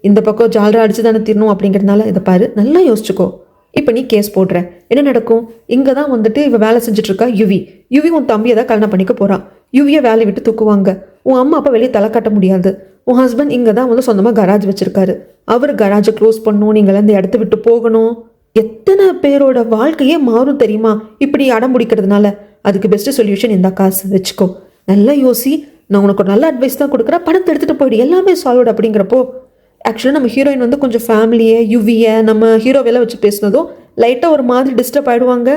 இந்த பக்கம் ஜாலரா அடிச்சு தானே தீரணும் அப்படிங்கிறதுனால இதை பாரு நல்லா யோசிச்சுக்கோ, இப்போ நீ கேஸ் போடுற என்ன நடக்கும், இங்கே தான் வந்துட்டு இவ வேலை செஞ்சுட்டு இருக்கா யுவி உன் தம்பியை தான் கல்யாணம் பண்ணிக்க போகிறான், யுவியை வேலையை விட்டு தூக்குவாங்க, உன் அம்மா அப்பா வெளியே தலை காட்ட முடியாது, உன் ஹஸ்பண்ட் இங்கே தான் வந்து சொந்தமாக கராஜ் வச்சுருக்காரு, அவர் கராஜை க்ளோஸ் பண்ணணும், நீங்கள் இந்த இடத்த விட்டு போகணும், எத்தனை பேரோட வாழ்க்கையே மாறும் தெரியுமா இப்படி அடம் பிடிக்கிறதுனால. அதுக்கு பெஸ்ட் சொல்யூஷன் இந்த காசு வச்சுக்கோ, நல்லா யோசி, நான் உனக்கு ஒரு நல்ல அட்வைஸ் தான் கொடுக்குறேன், பணத்தை எடுத்துகிட்டு போயிடு, எல்லாமே சால்வ்டு அப்படிங்கிறப்போ ஆக்சுவலாக நம்ம ஹீரோயின் வந்து கொஞ்சம் ஃபேமிலியை யுவியை நம்ம ஹீரோவெல்லாம் வச்சு பேசினதும் லைட்டாக ஒரு மாதிரி டிஸ்டர்ப் ஆகிடுவாங்க.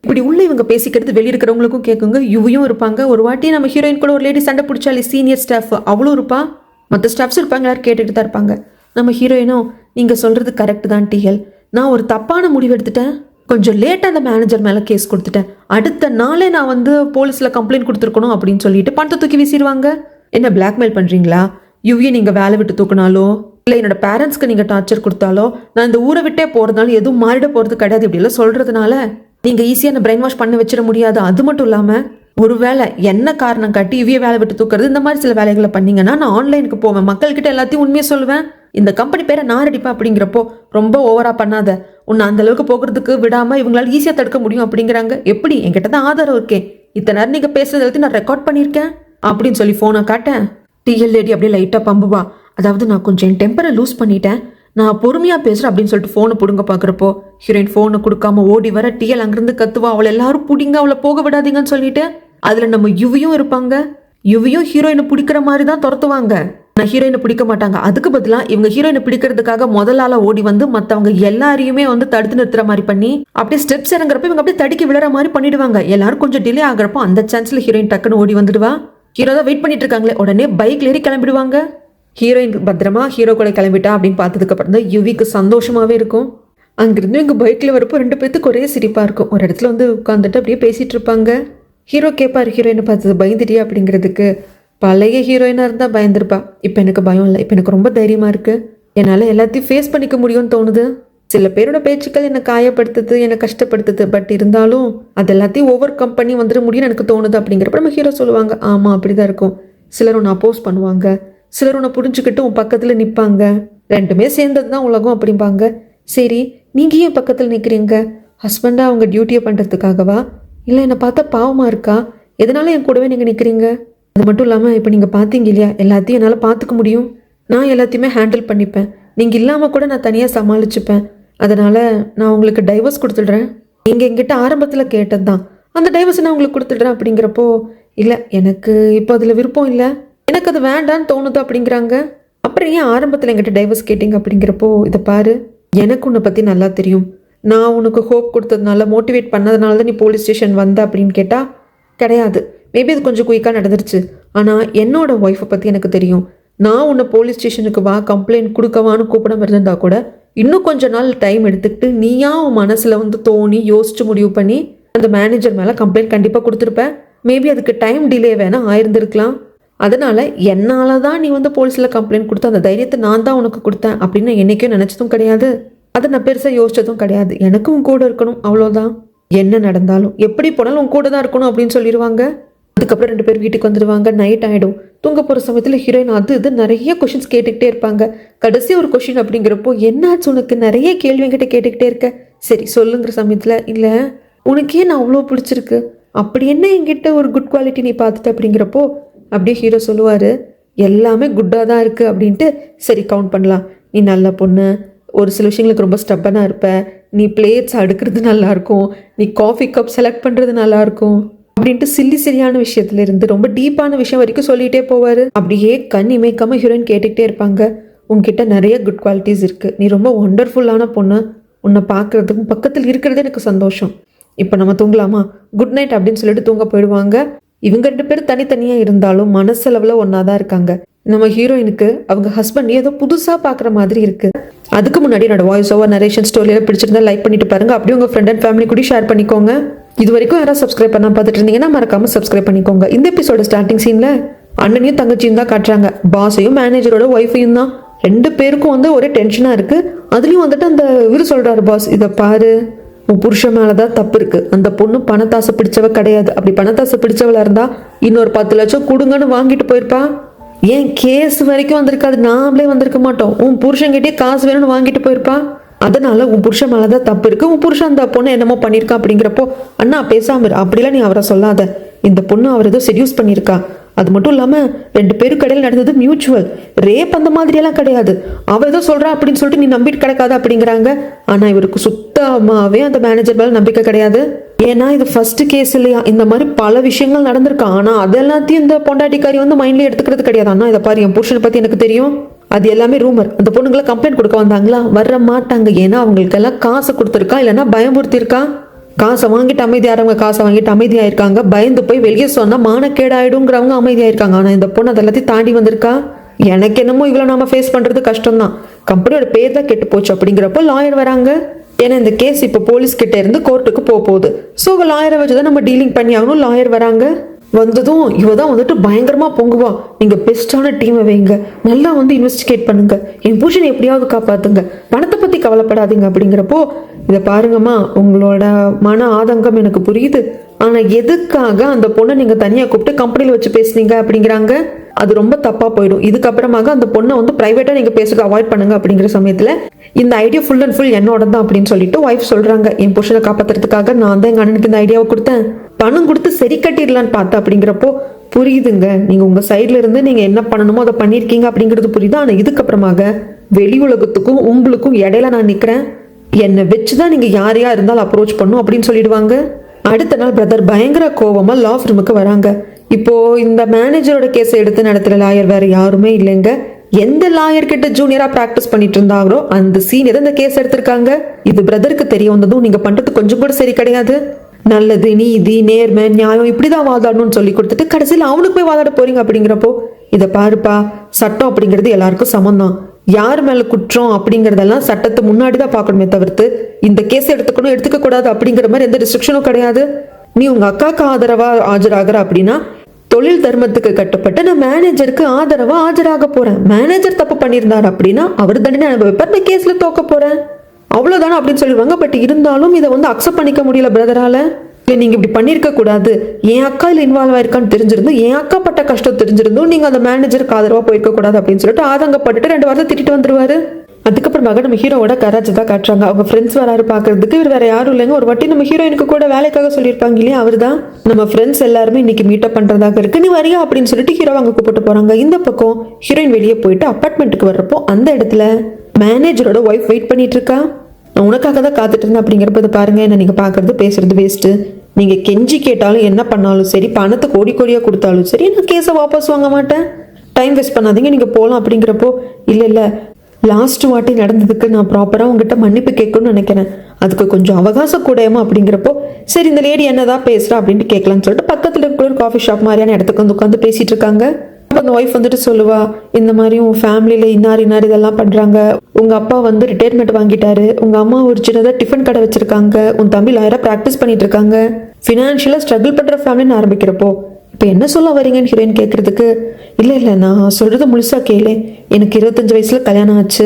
இப்படி உள்ள இவங்க பேசிக்கிறது வெளியே இருக்கிறவங்களுக்கும் கேட்குங்க. யுவியும் இருப்பாங்க. ஒரு வாட்டி நம்ம ஹீரோயின் கூட ஒரு லேடி சண்டை பிடிச்சாலே சீனியர் ஸ்டாஃப் அவளும் இருப்பா, மற்ற ஸ்டாஃப்ஸ் இருப்பாங்க, எல்லாரும் கேட்டுட்டு தான் இருப்பாங்க. நம்ம ஹீரோயினும் நீங்கள் சொல்கிறது கரெக்டு தான் டிஎல், நான் ஒரு தப்பான முடிவு எடுத்துட்டேன், கொஞ்சம் லேட்டாக அந்த மேனேஜர் மேலே கேஸ் கொடுத்துட்டேன், அடுத்த நாளே நான் வந்து போலீஸில் கம்ப்ளைண்ட் கொடுத்துருக்கணும் அப்படின்னு சொல்லிட்டு பணத்தை தூக்கி வீசிடுவாங்க. என்ன பிளாக்மெயில் பண்ணுறீங்களா, யுவியை நீங்கள் வேலை விட்டு தூக்கினாலோ இல்லை என்னோட பேரண்ட்ஸ்க்கு நீங்கள் டார்ச்சர் கொடுத்தாலோ நான் இந்த ஊரை விட்டே போகிறதுனால எதுவும் மாறிட போகிறது கிடையாது இப்படிலாம் சொல்கிறதுனால நீங்கள் ஈஸியாக என்ன பிரெயின் வாஷ் பண்ண வச்சிட முடியாது. அது மட்டும் இல்லாமல் ஒருவேளை என்ன காரணம் காட்டி யுவியை வேலை விட்டு தூக்குறது இந்த மாதிரி சில வேலைகளை பண்ணீங்கன்னா நான் ஆன்லைனுக்கு போவேன், மக்கள்கிட்ட எல்லாத்தையும் உண்மையை சொல்லுவேன், இந்த கம்பெனி பேரை நான் அடிப்பேன் அப்படிங்கிறப்போ ரொம்ப ஓவரா பண்ணாத, உன்னை அந்த அளவுக்கு போகிறதுக்கு விடாமல் இவங்களால ஈஸியாக தடுக்க முடியும் அப்படிங்கிறாங்க. எப்படி, என்கிட்ட தான் ஆதாரம் இருக்கே, இத்தனை நேரம் நீங்கள் பேசுறது எல்லாத்தையும் நான் ரெக்கார்ட் பண்ணியிருக்கேன் அப்படின்னு சொல்லி ஃபோனை காட்டேன். டிஎல் லேடி அப்படியே லைட்டாக பம்புவா, அதாவது நான் கொஞ்சம் என் டெம்பரை லூஸ் பண்ணிட்டேன், நான் பொறுமையாக பேசுகிறேன் அப்படின்னு சொல்லிட்டு ஃபோனை பிடுங்க பார்க்குறப்போ ஹீரோயின் ஃபோனை கொடுக்காம ஓடி வர டிஎல் அங்கேருந்து கத்துவா, அவளை எல்லாரும் பிடிங்க, அவளை போக விடாதீங்கன்னு சொல்லிட்டு. அதில் நம்ம யுவியும் இருப்பாங்க. யுவியும் ஹீரோயினை பிடிக்கிற மாதிரி தான் துரத்துவாங்க, நான் ஹீரோயினை பிடிக்க மாட்டாங்க. அதுக்கு பதிலாக இவங்க ஹீரோயினை பிடிக்கிறதுக்காக முதலால ஓடி வந்து மற்றவங்க எல்லாரையுமே வந்து தடுத்து நிறுத்துற மாதிரி பண்ணி அப்படியே ஸ்டெப்ஸ் இறங்குறப்ப இவங்க அப்படியே தடுக்கி விழுற மாதிரி பண்ணிடுவாங்க. எல்லாரும் கொஞ்சம் டிலே ஆகுறப்போ அந்த சான்ஸ்ல ஹீரோயின் டக்குன்னு ஓடி வந்துடுவா. ஹீரோ தான் வெயிட் பண்ணிட்டு இருக்காங்களே, உடனே பைக்ல ஏறி கிளம்பிடுவாங்க. ஹீரோயின் பத்திரமா ஹீரோ கூட கிளம்பிட்டா அப்படின்னு பார்த்ததுக்கு அப்புறம் தான் யுவிக்கு சந்தோஷமாவே இருக்கும். அங்கிருந்து இவங்க பைக்ல வரப்போ ரெண்டு பேத்துக்கு ஒரே சிரிப்பா இருக்கும். ஒரு இடத்துல வந்து உட்காந்துட்டு அப்படியே பேசிட்டு இருப்பாங்க. ஹீரோ கேட்பாரு ஹீரோயினை பார்த்தது பயந்துட்டியா அப்படிங்கிறதுக்கு. பழைய ஹீரோயினாக இருந்தால் பயந்துருப்பா, இப்போ எனக்கு பயம் இல்லை, இப்போ எனக்கு ரொம்ப தைரியமாக இருக்குது, என்னால் எல்லாத்தையும் ஃபேஸ் பண்ணிக்க முடியும்னு தோணுது. சில பேரோட பேச்சுக்கள் என்னை காயப்படுத்துது, என்னை கஷ்டப்படுத்துது. பட் இருந்தாலும் அது எல்லாத்தையும் ஓவர் கம் பண்ணி வந்துட முடியும்னு எனக்கு தோணுது அப்படிங்கிறப்ப நம்ம ஹீரோ சொல்லுவாங்க, ஆமாம் அப்படி தான் இருக்கும். சிலர் உன்னை அப்போஸ் பண்ணுவாங்க, சிலர் உன்னை புரிஞ்சுக்கிட்டு உன் பக்கத்தில் நிற்பாங்க. ரெண்டுமே சேர்ந்தது தான் உலகம் அப்படிம்பாங்க. சரி, நீங்கள் ஏன் பக்கத்தில் நிற்கிறீங்க? ஹஸ்பண்டாக அவங்க டியூட்டியை பண்ணுறதுக்காகவா? இல்லை என்னை பார்த்தா பாவமாக இருக்கா? எதனால என் கூடவே நீங்கள் நிற்கிறீங்க? அது மட்டும் இல்லாமல் இப்போ நீங்கள் பார்த்தீங்க இல்லையா, எல்லாத்தையும் என்னால் பார்த்துக்க முடியும். நான் எல்லாத்தையுமே ஹேண்டில் பண்ணிப்பேன். நீங்கள் இல்லாமல் கூட நான் தனியாக சமாளிச்சுப்பேன். அதனால் நான் உங்களுக்கு டைவர்ஸ் கொடுத்துடுறேன். நீங்கள் என்கிட்ட ஆரம்பத்தில் கேட்டது தான், அந்த டைவர்ஸை நான் உங்களுக்கு கொடுத்துடுறேன் அப்படிங்கிறப்போ, இல்லை எனக்கு இப்போ அதில் விருப்பம் இல்லை, எனக்கு அது வேண்டான்னு தோணுது அப்படிங்கிறாங்க. அப்புறம் ஏன் ஆரம்பத்தில் என்கிட்ட டைவர்ஸ் கேட்டிங்க அப்படிங்கிறப்போ, இதை பாரு, எனக்கு உன்னை பற்றி நல்லா தெரியும். நான் உனக்கு ஹோப் கொடுத்ததுனால, மோட்டிவேட் பண்ணதுனால தான் நீ போலீஸ் ஸ்டேஷன் வந்த அப்படின்னு கேட்டால் கிடையாது. மேபி அது கொஞ்சம் குயிக்காக நடந்துருச்சு. ஆனால் என்னோட ஒய்ஃபை பற்றி எனக்கு தெரியும். நான் உன்னை போலீஸ் ஸ்டேஷனுக்கு வா, கம்ப்ளைண்ட் கொடுக்கவான்னு கூப்பிடாம இருந்தா கூட இன்னும் கொஞ்ச நாள் டைம் எடுத்துக்கிட்டு நீயா உன் மனசில் தோணி யோசிச்சு முடிவு பண்ணி அந்த மேனேஜர் மேலே கம்ப்ளைண்ட் கண்டிப்பாக கொடுத்துருப்ப. மேபி அதுக்கு டைம் டிலே வேணால் ஆயிருந்திருக்கலாம். அதனால் என்னால் தான் நீ போலீஸில் கம்ப்ளைண்ட் கொடுத்த அந்த தைரியத்தை நான் தான் உனக்கு கொடுத்தேன் அப்படின்னு என்றைக்கும் நினச்சதும் கிடையாது. அதை நான் பெருசாக யோசிச்சதும் கிடையாது. எனக்கும் உன் கூட இருக்கணும், அவ்வளோதான். என்ன நடந்தாலும் எப்படி போனாலும் உன் கூட தான் இருக்கணும் அப்படின்னு சொல்லிடுவாங்க. அதுக்கப்புறம் 2 பேர் வீட்டுக்கு வந்துடுவாங்க. நைட் ஆகிடும். தூங்க போகிற சமயத்தில் ஹீரோயின் அது இது நிறைய கொஷின்ஸ் கேட்டுக்கிட்டே இருப்பாங்க. கடைசி ஒரு கொஷின் அப்படிங்கிறப்போ, என்னாச்சு உனக்கு, நிறைய கேள்வி என்கிட்ட கேட்டுக்கிட்டே இருக்க, சரி சொல்லுங்கிற சமயத்தில், இல்லை உனக்கே நான் அவ்வளோ பிடிச்சிருக்கு, அப்படி என்ன என்கிட்ட ஒரு குட் குவாலிட்டி நீ பார்த்துட்ட அப்படிங்கிறப்போ, அப்படியே ஹீரோ சொல்லுவார், எல்லாமே குட்டாக தான் இருக்குது அப்படின்ட்டு. சரி கவுண்ட் பண்ணலாம். நீ நல்ல பொண்ணு, ஒரு சில விஷயங்களுக்கு ரொம்ப ஸ்டப்பனாக இருப்ப, நீ பிளேட்ஸ் அடுக்கிறது நல்லாயிருக்கும், நீ காஃபி கப் செலக்ட் பண்ணுறது நல்லாயிருக்கும் அப்படின்ட்டு சில்லியான விஷயத்துல இருந்து ரொம்ப டீப்பான விஷயம் வரைக்கும் சொல்லிகிட்டே போவார். அப்படியே கண் இமைக்காமல் ஹீரோயின் கேட்டுக்கிட்டே இருப்பாங்க, உங்ககிட்ட நிறைய குட் குவாலிட்டிஸ் இருக்குது, நீ ரொம்ப ஒண்டர்ஃபுல்லான பொண்ணு, உன்னை பார்க்குறதுக்கும் பக்கத்தில் இருக்கிறதே எனக்கு சந்தோஷம், இப்போ நம்ம தூங்கலாமா, குட் நைட் அப்படின்னு சொல்லிட்டு தூங்க போயிடுவாங்க. இவங்க 2 பேரும் தனித்தனியாக இருந்தாலும் மனசளவில் ஒன்றா தான் இருக்காங்க. நம்ம ஹீரோயினுக்கு அவங்க ஹஸ்பண்ட் ஏதோ புதுசாக பார்க்குற மாதிரி இருக்குது. அதுக்கு முன்னாடி என்னோட வாய்ஸ் ஓவர் நரேஷன் ஸ்டோரியில் பிடிச்சிருந்தா லைக் பண்ணிட்டு பாருங்க. அப்படியே உங்கள் ஃப்ரெண்ட் அண்ட் ஃபேமிலி கூட ஷேர் பண்ணிக்கோங்க. இது வரைக்கும் யாராவது சப்ஸ்கிரைப் பண்ணால் பார்த்துட்டு இருந்தீங்கன்னா மறக்காமல் சப்ஸ்கிரைப் பண்ணிக்கோங்க. இந்த எபிசோட ஸ்டார்டிங் சீனில் அண்ணனையும் தங்கச்சியும் தான் காட்டுறாங்க. பாஸையும் மேனேஜரோட ஒய்ஃபையும் தான். 2 பேருக்கும் ஒரே டென்ஷனாக இருக்குது. அதுலேயும் அந்த இவர் சொல்கிறாரு, பாஸ் இதை பாரு, உன் புருஷன் மேலே தான் தப்பு இருக்குது, அந்த பொண்ணு பணத்தாசை பிடிச்சவ கிடையாது, அப்படி பணத்தாசை பிடிச்சவளா இருந்தா இன்னொரு 10 லட்சம் கொடுங்கன்னு வாங்கிட்டு போயிருப்பா. ஏன் கேஸ் வரைக்கும் வந்திருக்காது, நாமளே வந்திருக்க மாட்டோம், உன் புருஷன்கிட்டே காசு வேணும்னு வாங்கிட்டு போயிருப்பா. அதனால உன் புருஷன் மேலே தான் தப்பு இருக்குது, உன் புருஷன் அந்த பொண்ணு என்னமோ பண்ணியிருக்கா அப்படிங்கிறப்போ, அண்ணா பேசாம அப்படிலாம் நீ அவரை சொல்லாத, இந்த பொண்ணு அவர் ஏதோ செடியூஸ் பண்ணியிருக்கா, அது மட்டும் இல்லாமல் 2 பேரும் கடையில் நடந்தது மியூச்சுவல், ரேப் அந்த மாதிரியெல்லாம் கிடையாது, அவள் ஏதோ சொல்கிறா அப்படின்னு சொல்லிட்டு நீ நம்பிட்டு கிடக்காத அப்படிங்கிறாங்க. ஆனால் இவருக்கு சுத்தமாகவே அந்த மேனேஜர் மேலே நம்பிக்கை கிடையாது. ஏன்னா இது ஃபர்ஸ்ட் கேஸ் இல்லையா, இந்த மாதிரி பல விஷயங்கள் நடந்திருக்கு. ஆனால் அது எல்லாத்தையும் இந்த பொண்டாட்டிக்காரி மைண்ட்லேயே எடுத்துக்கிறது கிடையாது. ஆனால் இதை பாரு, என் புருஷனை பற்றி எனக்கு தெரியும், அது எல்லாமே ரூமர், அந்த பொண்ணுங்களை கம்ப்ளைண்ட் கொடுக்க வந்தாங்களா, வர மாட்டாங்க, ஏன்னா அவங்களுக்கெல்லாம் காசு கொடுத்துருக்கா, இல்லைன்னா பயமுறுத்திருக்கா. காசை வாங்கிட்டு அமைதியாகிறவங்க காசை வாங்கிட்டு அமைதியாயிருக்காங்க, பயந்து போய் வெளியே சொன்னால் மானக்கேடாயிடுங்கிறவங்க அமைதியாயிருக்காங்க. ஆனால் இந்த பொண்ணு அது எல்லாத்தையும் தாண்டி வந்திருக்கா. எனக்கு என்னமோ இவ்வளோ நாம ஃபேஸ் பண்ணுறது கஷ்டம் தான், கம்பெனியோட பேர் தான் கெட்டு போச்சு அப்படிங்கிறப்போ லாயர் வராங்க. ஏன்னா இந்த கேஸ் இப்போ போலீஸ் கிட்ட இருந்து கோர்ட்டுக்கு போகுது. ஸோ லாயரை வச்சு தான் நம்ம டீலிங் பண்ணி ஆகணும். லாயர் வராங்க. வந்ததும் இவ தான் பயங்கரமாக பொங்குவா, நீங்கள் பெஸ்ட்டான டீமை வைங்க, நல்லா இன்வெஸ்டிகேட் பண்ணுங்க, என் புருஷனை எப்படியாவது காப்பாற்றுங்க, பணத்தை பற்றி கவலைப்படாதீங்க அப்படிங்கிறப்போ, இதை பாருங்கம்மா, உங்களோட மன ஆதங்கம் எனக்கு புரியுது, ஆனால் எதுக்காக அந்த பொண்ணை நீங்கள் தனியாக கூப்பிட்டு கம்பெனியில் வச்சு பேசுனீங்க அப்படிங்கிறாங்க. அது ரொம்ப தப்பாக போயிடும். இதுக்கப்புறமாக அந்த பொண்ணை ப்ரைவேட்டாக நீங்கள் பேசுறது அவாய்ட் பண்ணுங்க அப்படிங்கிற சமயத்தில் இந்த ஐடியா ஃபுல் அண்ட் ஃபுல் என்னோட தான் அப்படின்னு சொல்லிட்டு ஒய்ஃப் சொல்கிறாங்க. என் புருஷனை காப்பாற்றுறதுக்காக நான் தான் எங்கள் அண்ணனுக்கு இந்த ஐடியாவை கொடுத்தேன், பணம் கொடுத்து சரி கட்டிடலான்னு பார்த்தேன் அப்படிங்கிறப்போ, புரியுதுங்க, நீங்கள் உங்கள் சைடில் இருந்து நீங்கள் என்ன பண்ணணுமோ அதை பண்ணியிருக்கீங்க அப்படிங்கிறது புரியுது. ஆனால் இதுக்கப்புறமாக வெளி உலகத்துக்கும் உங்களுக்கும் இடையில நான் நிற்கிறேன், என்னை வச்சு தான் நீங்கள் யாரையா இருந்தாலும் அப்ரோச் பண்ணும் அப்படின்னு சொல்லிடுவாங்க. அடுத்த நாள் பிரதர் பயங்கர கோவமா லா ஃபிர்முக்கு வராங்க. இப்போ இந்த மேனேஜரோட கேஸை எடுத்து நடத்துகிற லாயர் வேற யாருமே இல்லைங்க. எந்த லாயர் கிட்ட ஜூனியரா பிராக்டிஸ் பண்ணிட்டு இருந்தாங்களோ அந்த சீனியர் இந்த கேஸ் எடுத்திருக்காங்க. இது பிரதருக்கு தெரிய வந்ததும், நீங்க பண்றது கொஞ்சம் கூட சரி கிடையாது, நல்லது நீதி நேர்மை நியாயம் இப்படிதான் வாதாடணும்னு சொல்லி கொடுத்துட்டு கடைசியில் அவனுக்கு போய் வாதாட போறீங்க அப்படிங்கிறப்போ, இதை பாருப்பா, சட்டம் அப்படிங்கிறது எல்லாருக்கும் சமம் தான், யார் மேல குற்றம் அப்படிங்கறதெல்லாம் சட்டத்தை முன்னாடி தான் பார்க்கணுமே தவிர்த்து இந்த கேஸ் எடுத்துக்கணும் எடுத்துக்க கூடாது அப்படிங்கிற மாதிரி எந்த ரெஸ்ட்ரிக்ஷனும் கிடையாது. நீ உங்க அக்காவுக்கு ஆதரவா ஆஜராகிற அப்படின்னா தொழில் தர்மத்துக்கு கட்டுப்பட்டு நான் மேனேஜருக்கு ஆதரவா ஆஜராக போறேன், மேனேஜர் தப்பு பண்ணியிருந்தார் அப்படின்னா அவர் தண்டனை அனுபவிப்பார், நான் கேஸ்ல தோக்க போறேன். அவ்வளவுதானே அப்படின்னு சொல்லிடுவாங்க. பட் இருந்தாலும் இதை வந்து அக்செப்ட் பண்ணிக்க முடியல பிரதரால. நீங்க இப்படி பண்ணிருக்க கூடாது, என் அக்கா இதுல இன்வால்வ் ஆயிருக்கான்னு தெரிஞ்சிருந்தும், என் அக்கா பட்ட கஷ்டம் தெரிஞ்சிருந்தும் நீங்க அந்த மேனேஜருக்கு ஆதரவா போயிருக்க கூடாது அப்படின்னு சொல்லிட்டு ஆதங்கப்பட்டுட்டு 2 வாரத்தை திட்டிட்டு வந்துருவாரு. அதுக்கப்புறமாக நம்ம ஹீரோவோட கராஜ் தான் காட்டுறாங்க. அவங்க ஃப்ரெண்ட்ஸ் வராரு பாக்குறதுக்கு. இவர் வேற யாரும் இல்லைங்க, ஒரு வாட்டி நம்ம ஹீரோயினுக்கு கூட வேலைக்காக சொல்லியிருப்பாங்க இல்லையா, அவர் தான். நம்ம ஃப்ரெண்ட்ஸ் எல்லாருமே இன்னைக்கு மீட்டப் பண்றதாக இருக்கு, நீ வரியா அப்படின்னு சொல்லிட்டு ஹீரோ அங்க கூப்பிட்டு போறாங்க. இந்த பக்கம் ஹீரோயின் வெளியே போயிட்டு அப்பார்ட்மெண்ட்டுக்கு வர்றப்போ அந்த இடத்துல மேனேஜரோட ஒய்ஃப் வெயிட் பண்ணிட்டு இருக்கா. நான் உனக்காக தான் காத்துட்டு இருந்தேன் அப்படிங்கிறப்ப இதை பாருங்க, என்ன நீங்க பாக்குறது பேசுறது வேஸ்ட்டு. நீங்க கெஞ்சி கேட்டாலும் என்ன பண்ணாலும் சரி, பணத்தை கோடி கோடியா கொடுத்தாலும் சரி, நான் கேஸை வாபஸ் வாங்க மாட்டேன், டைம் வேஸ்ட் பண்ணாதீங்க, நீங்க போகலாம் அப்படிங்கிறப்போ இல்ல லாஸ்ட் வாட்டி நடந்ததுக்கு நான் ப்ராப்பரா உங்ககிட்ட மன்னிப்பு கேட்கணும்னு நினைக்கிறேன், அதுக்கு கொஞ்சம் அவகாசம் கூடயுமா அப்படிங்கிறப்போ சரி இந்த லேடி என்னதான் பேசுறா அப்படின்ட்டு கேட்கலான்னு சொல்லிட்டு பக்கத்துல இருக்கிற ஒரு காஃபி ஷாப் மாதிரியான இடத்துக்கு வந்து உட்காந்து பேசிட்டு இருக்காங்க. அந்த ஒய்ஃப் வந்துட்டு சொல்லுவா, இந்த மாதிரி உன் ஃபேமிலியில இன்னார் இதெல்லாம் பண்றாங்க, உங்க அப்பா வந்து ரிட்டையர்மெண்ட் வாங்கிட்டாரு, உங்க அம்மா ஒரு சின்னதா டிஃபன் கடை வச்சிருக்காங்க, உன் தம்பி லாயரா பிராக்டிஸ் பண்ணிட்டு இருக்காங்க, ஃபினான்ஷியலா ஸ்ட்ரகிள் பண்ற ஃபேமிலின்னு ஆரம்பிக்கிறப்போ இப்போ என்ன சொல்ல வரீங்கன்னு ஹீரோயின் கேட்கறதுக்கு இல்லை நான் சொல்றது முழுசா கேளு, எனக்கு 25 வயசுல கல்யாணம் ஆச்சு,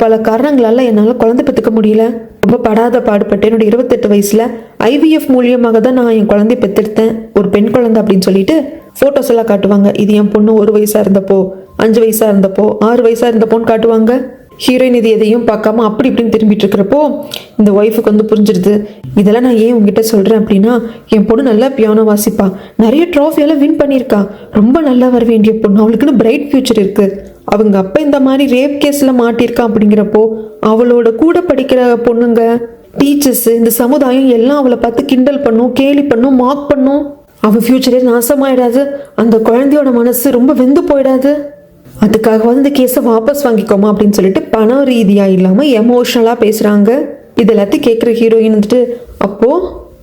பல காரணங்களால என்னால் குழந்தை பெற்றுக்க முடியல, ரொம்ப படாத பாடுபட்டேன், என்னோட 28 வயசுல IVF மூலியமாக தான் நான் என் குழந்தைய பெற்றெடுத்தேன், ஒரு பெண் குழந்தை அப்படின்னு சொல்லிட்டு ஃபோட்டோஸ் எல்லாம் காட்டுவாங்க. இது என் பொண்ணு 1 வயசா இருந்தப்போ, 5 வயசா இருந்தப்போ, 6 வயசா இருந்தப்போன்னு காட்டுவாங்க. ஹீரோயின் இது எதையும் பார்க்காம அப்படி இப்படின்னு திரும்பிட்டு இருக்கிறப்போ இந்த ஒய்ஃபுக்கு வந்து புரிஞ்சிருது, இதெல்லாம் நான் ஏன் உங்ககிட்ட சொல்றேன் அப்படின்னா, என் பொண்ணு நல்லா பியானோ வாசிப்பா, நிறைய ட்ராஃபியெல்லாம் வின் பண்ணியிருக்கா, ரொம்ப நல்லா வர வேண்டிய பொண்ணு, அவளுக்குன்னு பிரைட் ஃபியூச்சர் இருக்கு, அவங்க அப்பா இந்த மாதிரி ரேப் கேஸ்ல மாட்டியிருக்கான் அப்படிங்கிறப்போ அவளோட கூட படிக்கிற பொண்ணுங்க, டீச்சர்ஸ், இந்த சமுதாயம் எல்லாம் அவளை பார்த்து கிண்டல் பண்ணும், கேலி பண்ணும், மார்க் பண்ணும், அவன் ஃபியூச்சரே நாசமாயிடாது, அந்த குழந்தையோட மனசு ரொம்ப வெந்து போயிடாது, அதுக்காக வந்து கேஸை வாபஸ் வாங்கிக்கோமா அப்படின்னு சொல்லிட்டு பண ரீதியா இல்லாம எமோஷனலா பேசுறாங்க. இது எல்லாத்தையும் கேட்குற ஹீரோயின் வந்துட்டு, அப்போ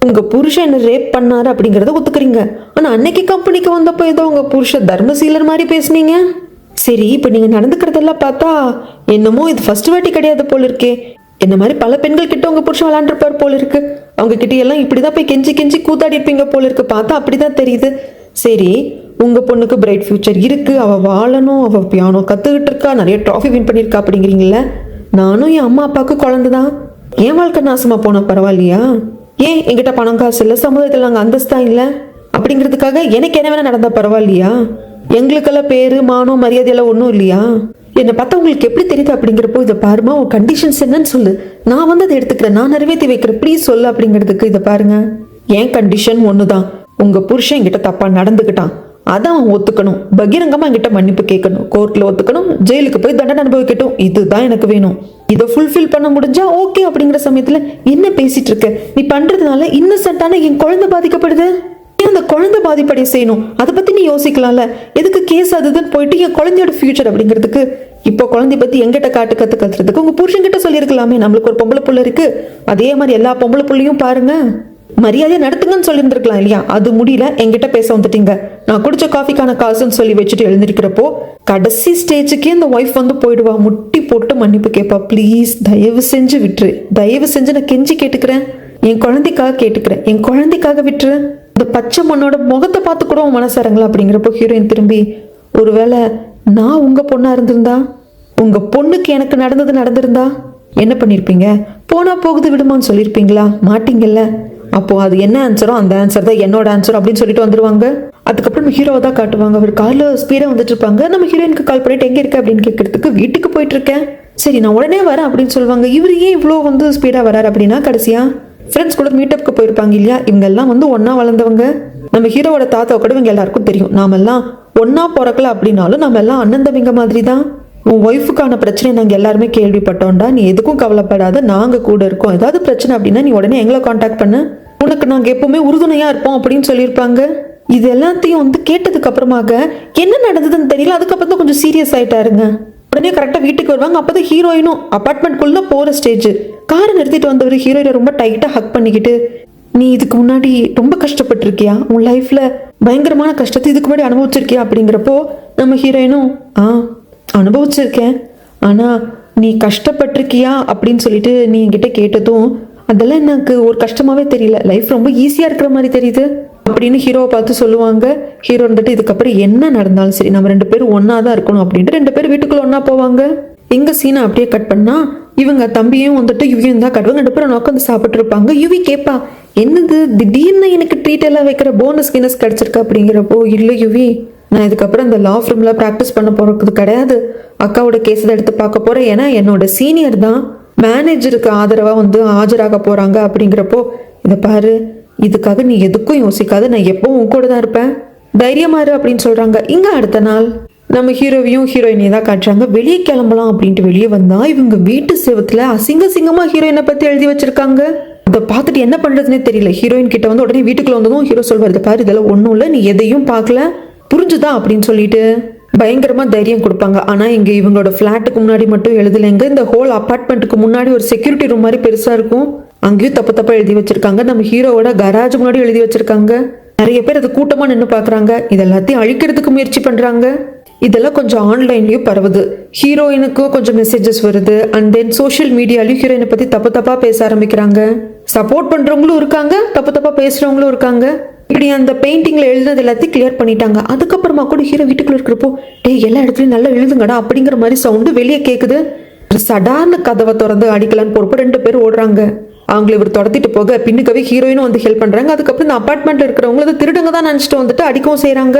உங்க புருஷன் என்ன ரேப் பண்ணாரு அப்படிங்கறத ஒத்துக்கிறீங்க, ஆனா அன்னைக்கு கம்பெனிக்கு வந்தப்போ ஏதோ உங்க புருஷன் தர்மசீலர் மாதிரி பேசுனீங்க, சரி இப்போ நீங்க நடந்துக்கிறதெல்லாம் பார்த்தா என்னமோ இது ஃபர்ஸ்ட் வாட்டி கிடையாது போல இருக்கே, என்ன மாதிரி பல பெண்கள் கிட்ட உங்க புருஷன் விளாண்டுருப்பார் போல இருக்கு, அவங்க கிட்ட எல்லாம் இப்படிதான் போய் கெஞ்சி கெஞ்சி கூத்தாடி இருப்பீங்க போல இருக்கு, பார்த்தா அப்படிதான் தெரியுது, சரி உங்க பொண்ணுக்கு பிரைட் ஃபியூச்சர் இருக்கு, அவ வாழணும், அவ பியானோ கத்துக்கிட்டு இருக்கா, நிறைய ட்ராஃபி வின் பண்ணியிருக்கா அப்படிங்கிறீங்கள, நானும் என் அம்மா அப்பாவுக்கு குழந்தைதான், என் வாழ்க்கை நாசமா போன பரவாயில்லையா, ஏன் என்கிட்ட பணம் காசு இல்லை, சமுதாயத்தில் நாங்கள் அந்தஸ்தா இல்லை அப்படிங்கிறதுக்காக எனக்கு என்ன வேணா நடந்தா பரவாயில்லையா, எங்களுக்கெல்லாம் பேரு மானம் மரியாதையெல்லாம் ஒன்றும் இல்லையா, என்னை பார்த்தா உங்களுக்கு எப்படி தெரியுது அப்படிங்கிறப்போ இதை பாருமா, உன் கண்டிஷன்ஸ் என்னன்னு சொல்லு, நான் வந்து அதை எடுத்துக்கிறேன், நான் நிறைவேற்றி வைக்கிறேன், ப்ளீஸ் சொல்லு அப்படிங்கிறதுக்கு இதை பாருங்க, என் கண்டிஷன் ஒண்ணுதான், உங்க புருஷன் என்கிட்ட தப்பா நடந்துக்கிட்டான், அதான் அவன் ஒத்துக்கணும், பகிரங்கமா என்கிட்ட மன்னிப்பு கேட்கணும், கோர்ட்ல ஒத்துக்கணும், ஜெயிலுக்கு போய் தண்டனை அனுபவிக்கட்டும், இதுதான் எனக்கு வேணும், இதை ஃபுல்ஃபில் பண்ண முடிஞ்சா ஓகே அப்படிங்கிற சமயத்துல என்ன பேசிட்டு இருக்க, நீ பண்றதுனால இன்னசென்ட்டான என் குழந்தை பாதிக்கப்படுது, அந்த குழந்தை பாதிப்படைய செய்யணும், அதை பத்தி நீ யோசிக்கலாம்ல, எதுக்கு கேஸ் அதுதான் போயிட்டு என் குழந்தையோட ஃபியூச்சர் அப்படிங்கிறதுக்கு, இப்போ குழந்தை பத்தி எங்கிட்ட கத்துறதுக்கு உங்க புருஷன் கிட்ட சொல்லியிருக்கலாமே, நம்மளுக்கு ஒரு பொம்பளை புள்ள இருக்கு, அதே மாதிரி எல்லா பொம்பளை புள்ளையும் பாருங்க மரியாதையை நடத்துங்கன்னு சொல்லியிருந்திருக்கலாம் இல்லையா, அது முடியல, என்கிட்ட பேச வந்துட்டீங்க, நான் குடிச்ச காஃபிக்கான காசுன்னு சொல்லி வச்சுட்டு எழுந்திருக்கிறப்போ கடைசி ஸ்டேஜுக்கே இந்த ஒய்ஃப் வந்து போயிடுவா, முட்டி போட்டு மன்னிப்பு கேட்பா, ப்ளீஸ் தயவு செஞ்சு விட்டுரு, தயவு செஞ்சு நான் கெஞ்சி கேட்டுக்கிறேன், என் குழந்தைக்காக கேட்டுக்கிறேன், என் குழந்தைக்காக விட்டுரு, இந்த பச்சை மண்ணோட முகத்தை பார்த்து கூட உன் மனசாரங்களா அப்படிங்கிறப்போ ஹீரோயின் திரும்பி, ஒருவேளை நான் உங்க பொண்ணா இருந்திருந்தா, உங்க பொண்ணுக்கு எனக்கு நடந்திருந்தா என்ன பண்ணிருப்பீங்க, போனா போகுது விடுமான்னு சொல்லியிருப்பீங்களா, மாட்டீங்கல்ல, அப்போ அது என்ன ஆன்சரோ அந்த ஆன்சர் தான் என்னோட ஆன்சர் அப்படின்னு சொல்லிட்டு வந்துருவாங்க. அதுக்கப்புறம் ஹீரோவை தான் காட்டுவாங்க, அவர் கார்ல ஸ்பீடா வந்துட்டு இருப்பாங்க, நம்ம ஹீரோயினுக்கு கால் பண்ணிட்டு எங்க இருக்க அப்படின்னு கேட்கறதுக்கு வீட்டுக்கு போயிட்டு இருக்கேன், சரி நான் உடனே வரேன் அப்படின்னு சொல்லுவாங்க. இவர் ஏன் இவ்வளோ வந்து ஸ்பீடா வராரு அப்படின்னா, கடைசியா ஃப்ரெண்ட்ஸ் கூட மீட்டப்க்கு போயிருப்பாங்க இல்லையா, இவங்க எல்லாம் வந்து ஒன்னா வளர்ந்தவங்க, நம்ம ஹீரோவோட தாத்தா கூட இவங்க எல்லாருக்கும் தெரியும், நாமெல்லாம் ஒன்னா பிறக்கல அப்படின்னாலும் நம்ம எல்லாம் அண்ணன் தம்பிங்க மாதிரி தான், உன் ஒய்ஃபுக்கான பிரச்சனை நாங்கள் எல்லாருமே கேள்விப்பட்டோம்டா, நீ எதுக்கும் கவலைப்படாத, நாங்கள் கூட இருக்கோம், ஏதாவது பிரச்சனை அப்படின்னா நீ உடனே எங்களை காண்டாக்ட் பண்ண, உனக்கு நாங்கள் எப்பவுமே உறுதுணையா இருப்போம் அப்படின்னு சொல்லியிருப்பாங்க. இது எல்லாத்தையும் வந்து கேட்டதுக்கு அப்புறமாக என்ன நடந்ததுன்னு தெரியல, அதுக்கப்புறம் தான் கொஞ்சம் சீரியஸ் ஆயிட்டாருங்க. உடனே கரெக்டாக வீட்டுக்கு வருவாங்க, அப்போதான் ஹீரோயினும் அப்பார்ட்மெண்ட்குள்ள போகிற ஸ்டேஜ், காரை நிறுத்திட்டு வந்தவர் ஹீரோயினை ரொம்ப டைட்டாக ஹக் பண்ணிக்கிட்டு, நீ இதுக்கு முன்னாடி ரொம்ப கஷ்டப்பட்டிருக்கியா, உன் லைஃப்ல பயங்கரமான கஷ்டத்தை இதுக்கு முன்னாடி அனுபவிச்சிருக்கியா அப்படிங்கிறப்போ நம்ம ஹீரோயினும் அனுபவிச்சிருக்கேன், ஆனா நீ கஷ்டப்பட்டிருக்கியா அப்படின்னு சொல்லிட்டு நீ என்கிட்ட கேட்டதும் அதெல்லாம் எனக்கு ஒரு கஷ்டமாவே தெரியல, லைஃப் ரொம்ப ஈஸியா இருக்கிற மாதிரி தெரியுது அப்படின்னு ஹீரோவை பார்த்து சொல்லுவாங்க. ஹீரோ வந்துட்டு இதுக்கப்புறம் என்ன நடந்தாலும் சரி நம்ம 2 பேரும் ஒன்னா தான் இருக்கணும் அப்படின்ட்டு 2 பேரும் வீட்டுக்குள்ள ஒன்னா போவாங்க. எங்க சீனை அப்படியே கட் பண்ணா இவங்க தம்பியும் வந்துட்டு யுவியும் தான் கட்டுவாங்க. 2 பேரும் உட்காந்து சாப்பிட்டு இருப்பாங்க. யுவி கேட்பா, என்னது திடீர்னு எனக்கு ட்ரீட் எல்லாம் வைக்கிற போனஸ் கினஸ் கிடைச்சிருக்கா அப்படிங்கிறப்போ, இல்லை யுவி, நான் இதுக்கப்புறம் இந்த லா ஃபிலிம்ல ப்ராக்டிஸ் பண்ண போறது கிடையாது. அக்காவோட கேஸ் தான் எடுத்து பார்க்க போறேன். ஏன்னா என்னோட சீனியர் தான் மேனேஜருக்கு ஆதரவா வந்து ஆஜராக போறாங்க அப்படிங்கிறப்போ, இதை பாரு, இதுக்காக நீ எதுக்கும் யோசிக்காது, நான் எப்பவும் உன் கூட தான் இருப்பேன், தைரியமா இரு அப்படின்னு சொல்றாங்க. இங்க அடுத்த நாள் நம்ம ஹீரோவையும் ஹீரோயினையும் தான் காட்டுறாங்க. வெளியே கிளம்பலாம் அப்படின்ட்டு வெளியே வந்தா இவங்க வீட்டு செவத்துல அசிங்கமா ஹீரோயினை பத்தி எழுதி வச்சிருக்காங்க. அதை பார்த்துட்டு என்ன பண்றதுன்னே தெரியல. ஹீரோயின் கிட்ட வந்து உடனே வீட்டுக்குள்ள வந்ததும் ஹீரோ சொல்வாரு, பாரு இதெல்லாம் ஒன்றும் இல்லை, நீ எதையும் பார்க்கல, புரிஞ்சுதா அப்படின்னு சொல்லிட்டு பயங்கரமா தைரியம் கொடுப்பாங்க. ஆனா இங்க இவங்களோட பிளாட்டுக்கு முன்னாடி மட்டும் எழுதலைங்க, இந்த ஹோல் அபார்ட்மெண்ட்டுக்கு முன்னாடி ஒரு செக்யூரிட்டி ரூம் மாதிரி பெருசா இருக்கும், அங்கேயும் தப்பா எழுதி வச்சிருக்காங்க. நம்ம ஹீரோவோட கராஜ் முன்னாடி எழுதி வச்சிருக்காங்க. நிறைய பேர் அது கூட்டமா நின்று பாக்குறாங்க. இதெல்லாத்தையும் அழிக்கிறதுக்கு முயற்சி பண்றாங்க. இதெல்லாம் கொஞ்சம் ஆன்லைன்லயும் பரவுது. ஹீரோயினுக்கும் கொஞ்சம் மெசேஜஸ் வருது. அண்ட் தென் சோஷியல் மீடியாலையும் ஹீரோயினை பத்தி தப்பா பேச ஆரம்பிக்கிறாங்க. சப்போர்ட் பண்றவங்களும் இருக்காங்க, தப்பா பேசுறவங்களும் இருக்காங்க. இப்படி அந்த பெயிண்டிங்ல எழுதுனது எல்லாத்தையும் கிளியர் பண்ணிட்டாங்க. அதுக்கப்புறமா கூட ஹீரோ வீட்டுக்குள்ள இருக்கிறப்போ, டேய் எல்லா இடத்துலயும் நல்லா எழுதுங்கடா அப்படிங்கிற மாதிரி சவுண்டு வெளியே கேக்குது. சடார்னு கதவை திறந்து அடிக்கலான்னு போறப்போ 2 பேர் ஓடுறாங்க. அவங்களை இவர் தொடத்திட்டு போக பின்னுக்கவே ஹீரோயினும் வந்து ஹெல்ப் பண்றாங்க. அதுக்கப்புறம் இந்த அபார்ட்மெண்ட்ல இருக்கிறவங்க அதை திருடங்க தான் நினைச்சிட்டு வந்துட்டு அடிக்கவும் செய்யறாங்க.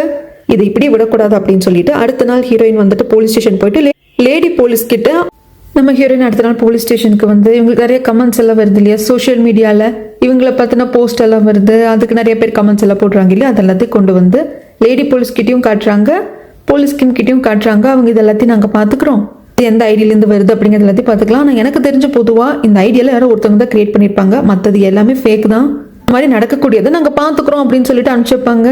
இதை இப்படி விடக்கூடாது அப்படின்னு சொல்லிட்டு அடுத்த நாள் ஹீரோயின் வந்துட்டு போலீஸ் ஸ்டேஷன் போயிட்டு லேடி போலீஸ் கிட்ட, நம்ம ஹீரோயின் அடுத்த நாள் போலீஸ் ஸ்டேஷனுக்கு வந்து இவங்களுக்கு நிறைய கமெண்ட்ஸ் எல்லாம் வருது இல்லையா, சோஷியல் மீடியால இவங்களை பத்தின போஸ்ட் எல்லாம் வருது, அதுக்கு நிறைய பேர் கமெண்ட்ஸ் எல்லாம் போடுறாங்க இல்லையா, அதெல்லாத்தையும் கொண்டு வந்து லேடி போலீஸ் கிட்டையும் காட்டுறாங்க, போலீஸ் கிட்டையும் காட்டுறாங்க. அவங்க இது எல்லாத்தையும் நாங்க பாத்துக்கிறோம், எந்த ஐடியிலேருந்து வருது அப்படிங்கிறது எல்லாத்தையும் பார்த்துக்கலாம். ஆனால் எனக்கு தெரிஞ்ச பொதுவாக இந்த ஐடியாவில் யாரோ ஒருத்தவங்க தான் கிரியேட் பண்ணியிருப்பாங்க, மற்றது எல்லாமே ஃபேக் தான், இந்த மாதிரி நடக்கக்கூடியதை நாங்கள் பார்த்துக்குறோம் அப்படின்னு சொல்லிட்டு அனுப்பிச்சிருப்பாங்க.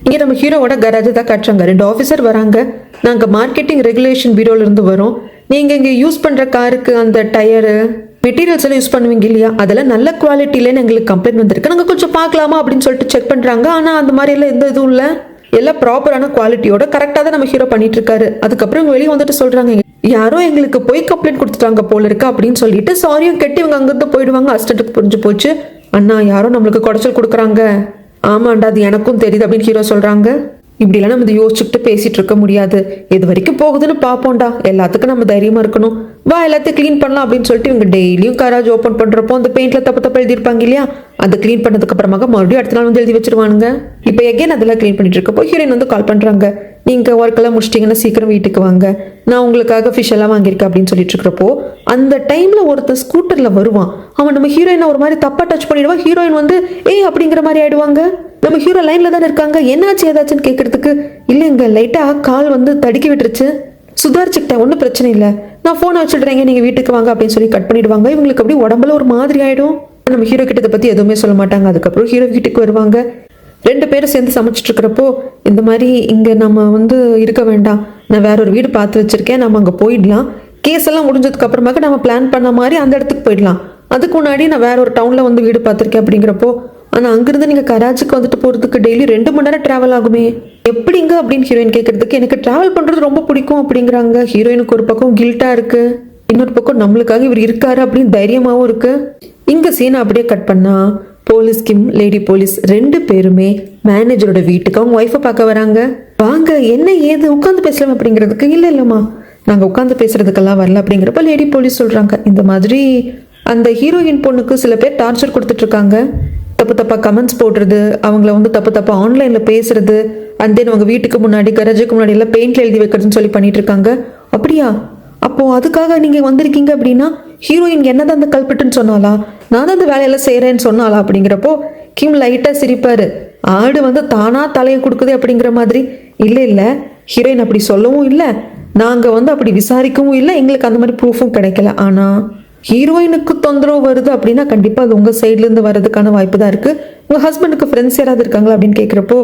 இங்கே நம்ம ஹீரோவோட கராஜ் தான் காட்டுறாங்க. 2 ஆஃபீஸர் வராங்க. நாங்கள் மார்க்கெட்டிங் ரெகுலேஷன் பீரோலேருந்து வரோம், நீங்கள் இங்கே யூஸ் பண்ணுற காருக்கு அந்த டயரு மெட்டீரியல்ஸ் எல்லாம் யூஸ் பண்ணுவீங்க இல்லையா, அதெல்லாம் நல்ல குவாலிட்டியிலேன்னு எங்களுக்கு கம்ப்ளைண்ட் வந்திருக்கு, நாங்கள் கொஞ்சம் பார்க்கலாமா அப்படின்னு சொல்லிட்டு செக் பண்ணுறாங்க. ஆனால் அந்த மாதிரி எல்லாம் எந்த இதுவும் இல்லை, எல்லாம் ப்ராப்பரான குவாலிட்டியோட கரெக்டாக தான் நம்ம ஹீரோ பண்ணிட்டு இருக்காரு. அதுக்கப்புறம் வெளியே வந்துட்டு சொல்றாங்க, யாரோ எங்களுக்கு போய் கம்ப்ளைண்ட் கொடுத்துட்டாங்க போல இருக்கு அப்படின்னு சொல்லிட்டு சாரியும் கெட்டி இவங்க அங்கிருந்து போயிடுவாங்க. அசிஸ்டன்ட்டுக்கு புரிஞ்சு போச்சு, அண்ணா யாரோ நம்மளுக்கு குடைச்சல் கொடுக்குறாங்க. ஆமாண்டா அது எனக்கும் தெரியுது அப்படின்னு ஹீரோ சொல்றாங்க. இப்படிலாம் நம்ம இதை யோசிச்சுக்கிட்டு பேசிட்டு இருக்க முடியாது, எது வரைக்கும் போகுதுன்னு பார்ப்போம்டா, எல்லாத்துக்கும் நம்ம தைரியமா இருக்கணும், வா எல்லாத்தையும் க்ளீன் பண்ணலாம் அப்படின்னு சொல்லிட்டு இவங்க டெய்லியும் கராஜ் ஓப்பன் பண்றப்போ அந்த பெயிண்ட்ல தப்பு எழுதிருப்பாங்க இல்லையா, அதை க்ளீன் பண்ணதுக்கு அப்புறமாக மறுபடியும் அடுத்த நாள் வந்து எழுதி வச்சிருவானுங்க. இப்போ எகைன் அதெல்லாம் க்ளீன் பண்ணிட்டு இருக்கப்போ ஹீரோயின் வந்து கால் பண்றாங்க, நீங்க ஒர்க் எல்லாம் முடிச்சிட்டீங்கன்னா சீக்கிரம் வீட்டுக்கு வாங்க, நான் உங்களுக்காக ஃபிஷ் எல்லாம் வாங்கியிருக்கேன் அப்படின்னு சொல்லிட்டு இருக்கிறப்போ அந்த டைம்ல ஒருத்தர் ஸ்கூட்டர்ல வருவான். அவன் நம்ம ஹீரோயினை ஒரு மாதிரி தப்பா டச் பண்ணிடுவான். ஹீரோயின் வந்து ஏய் அப்படிங்கிற மாதிரி ஆயிடுவாங்க. நம்ம ஹீரோ லைன்ல தானே இருக்காங்க, என்னாச்சு ஏதாச்சுன்னு கேட்கறதுக்கு, இல்லைங்க லைட்டா கால் வந்து தடுக்கி விட்டுருச்சு, சுதாரிச்சுக்கிட்டேன், ஒன்றும் பிரச்சனை இல்லை, நான் ஃபோனை வச்சுடுறேங்க, நீங்க வீட்டுக்கு வாங்க அப்படின்னு சொல்லி கட் பண்ணிடுவாங்க. இவங்களுக்கு அப்படி உடம்புல ஒரு மாதிரி ஆயிடும். நம்ம ஹீரோ கிட்ட இதை பத்தி எதுவுமே சொல்ல மாட்டாங்க. அதுக்கப்புறம் ஹீரோ வீட்டுக்கு வருவாங்க. 2 பேரும் சேர்ந்து சமைச்சிட்டு இருக்கிறப்போ, இந்த மாதிரி இங்க நம்ம வந்து இருக்க வேண்டாம், நான் வேற ஒரு வீடு பார்த்து வச்சிருக்கேன், நம்ம அங்கே போயிடலாம், கேஸ் எல்லாம் முடிஞ்சதுக்கு அப்புறமாக நம்ம பிளான் பண்ண மாதிரி அந்த இடத்துக்கு போயிடலாம், அதுக்கு முன்னாடி நான் வேற ஒரு டவுன்ல வந்து வீடு பார்த்துருக்கேன் அப்படிங்கிறப்போ, ஆனால் அங்கிருந்து நீங்கள் கராச்சிக்கு வந்துட்டு போகிறதுக்கு டெய்லி 2 மணி நேரம் ட்ராவல் ஆகுமே, எப்படிங்க அப்படின்னு ஹீரோயின் கேட்கறதுக்கு, எனக்கு ட்ராவல் பண்ணுறது ரொம்ப பிடிக்கும் அப்படிங்கிறாங்க. ஹீரோயினுக்கு ஒரு பக்கம் கில்ட்டாக இருக்கு, இன்னொரு பக்கம் நம்மளுக்காக இவர் இருக்காரு அப்படின்னு தைரியமாகவும் இருக்கு. இங்கே சீனை அப்படியே கட் பண்ணா போலீஸ் கிம் லேடி போலீஸ் 2 பேருமே மேனேஜரோட வீட்டுக்கு அவங்க ஒய்ஃபை பார்க்க வராங்க. வாங்க என்ன ஏது உட்காந்து பேசலாம் அப்படிங்கிறதுக்கு, இல்லை இல்லைம்மா நாங்கள் உட்காந்து பேசுறதுக்கெல்லாம் வரல அப்படிங்கிறப்ப லேடி போலீஸ் சொல்கிறாங்க, இந்த மாதிரி அந்த ஹீரோயின் பொண்ணுக்கு சில பேர் டார்ச்சர் கொடுத்துட்டு இருக்காங்க, தப்பா கமெண்ட்ஸ் போடுறது, அவங்கள வந்து தப்பா ஆன்லைன்ல பேசுறது, அண்ட் தென் அவங்க வீட்டுக்கு முன்னாடி கராஜுக்கு முன்னாடி எல்லாம் பெயிண்ட்ல எழுதி வைக்கிறதுன்னு சொல்லி பண்ணிட்டு இருக்காங்க. அப்படியா, அப்போ அதுக்காக நீங்க வந்திருக்கீங்க அப்படின்னா ஹீரோயின் என்னதான் அந்த கல்பிட்டுன்னு சொன்னாலா, நான் தான் அந்த வேலையெல்லாம் செய்யறேன்னு சொன்னாலா அப்படிங்கிறப்போ கிம் லைட்டா சிரிப்பாரு, ஆடு வந்து தானா தலையை கொடுக்குது அப்படிங்கிற மாதிரி. இல்லை ஹீரோயின் அப்படி சொல்லவும் இல்லை, நாங்க வந்து அப்படி விசாரிக்கவும் இல்லை, எங்களுக்கு அந்த மாதிரி ப்ரூஃபும் கிடைக்கல. ஆனா ஹீரோயினுக்கு தொந்தரவு வருது அப்படின்னா கண்டிப்பா அது உங்க சைட்ல இருந்து வர்றதுக்கான வாய்ப்பு தான் இருக்கு. உங்க ஹஸ்பண்டுக்கு ஃப்ரெண்ட்ஸ் யாராவது இருக்காங்களா அப்படின்னு கேட்குறப்போ,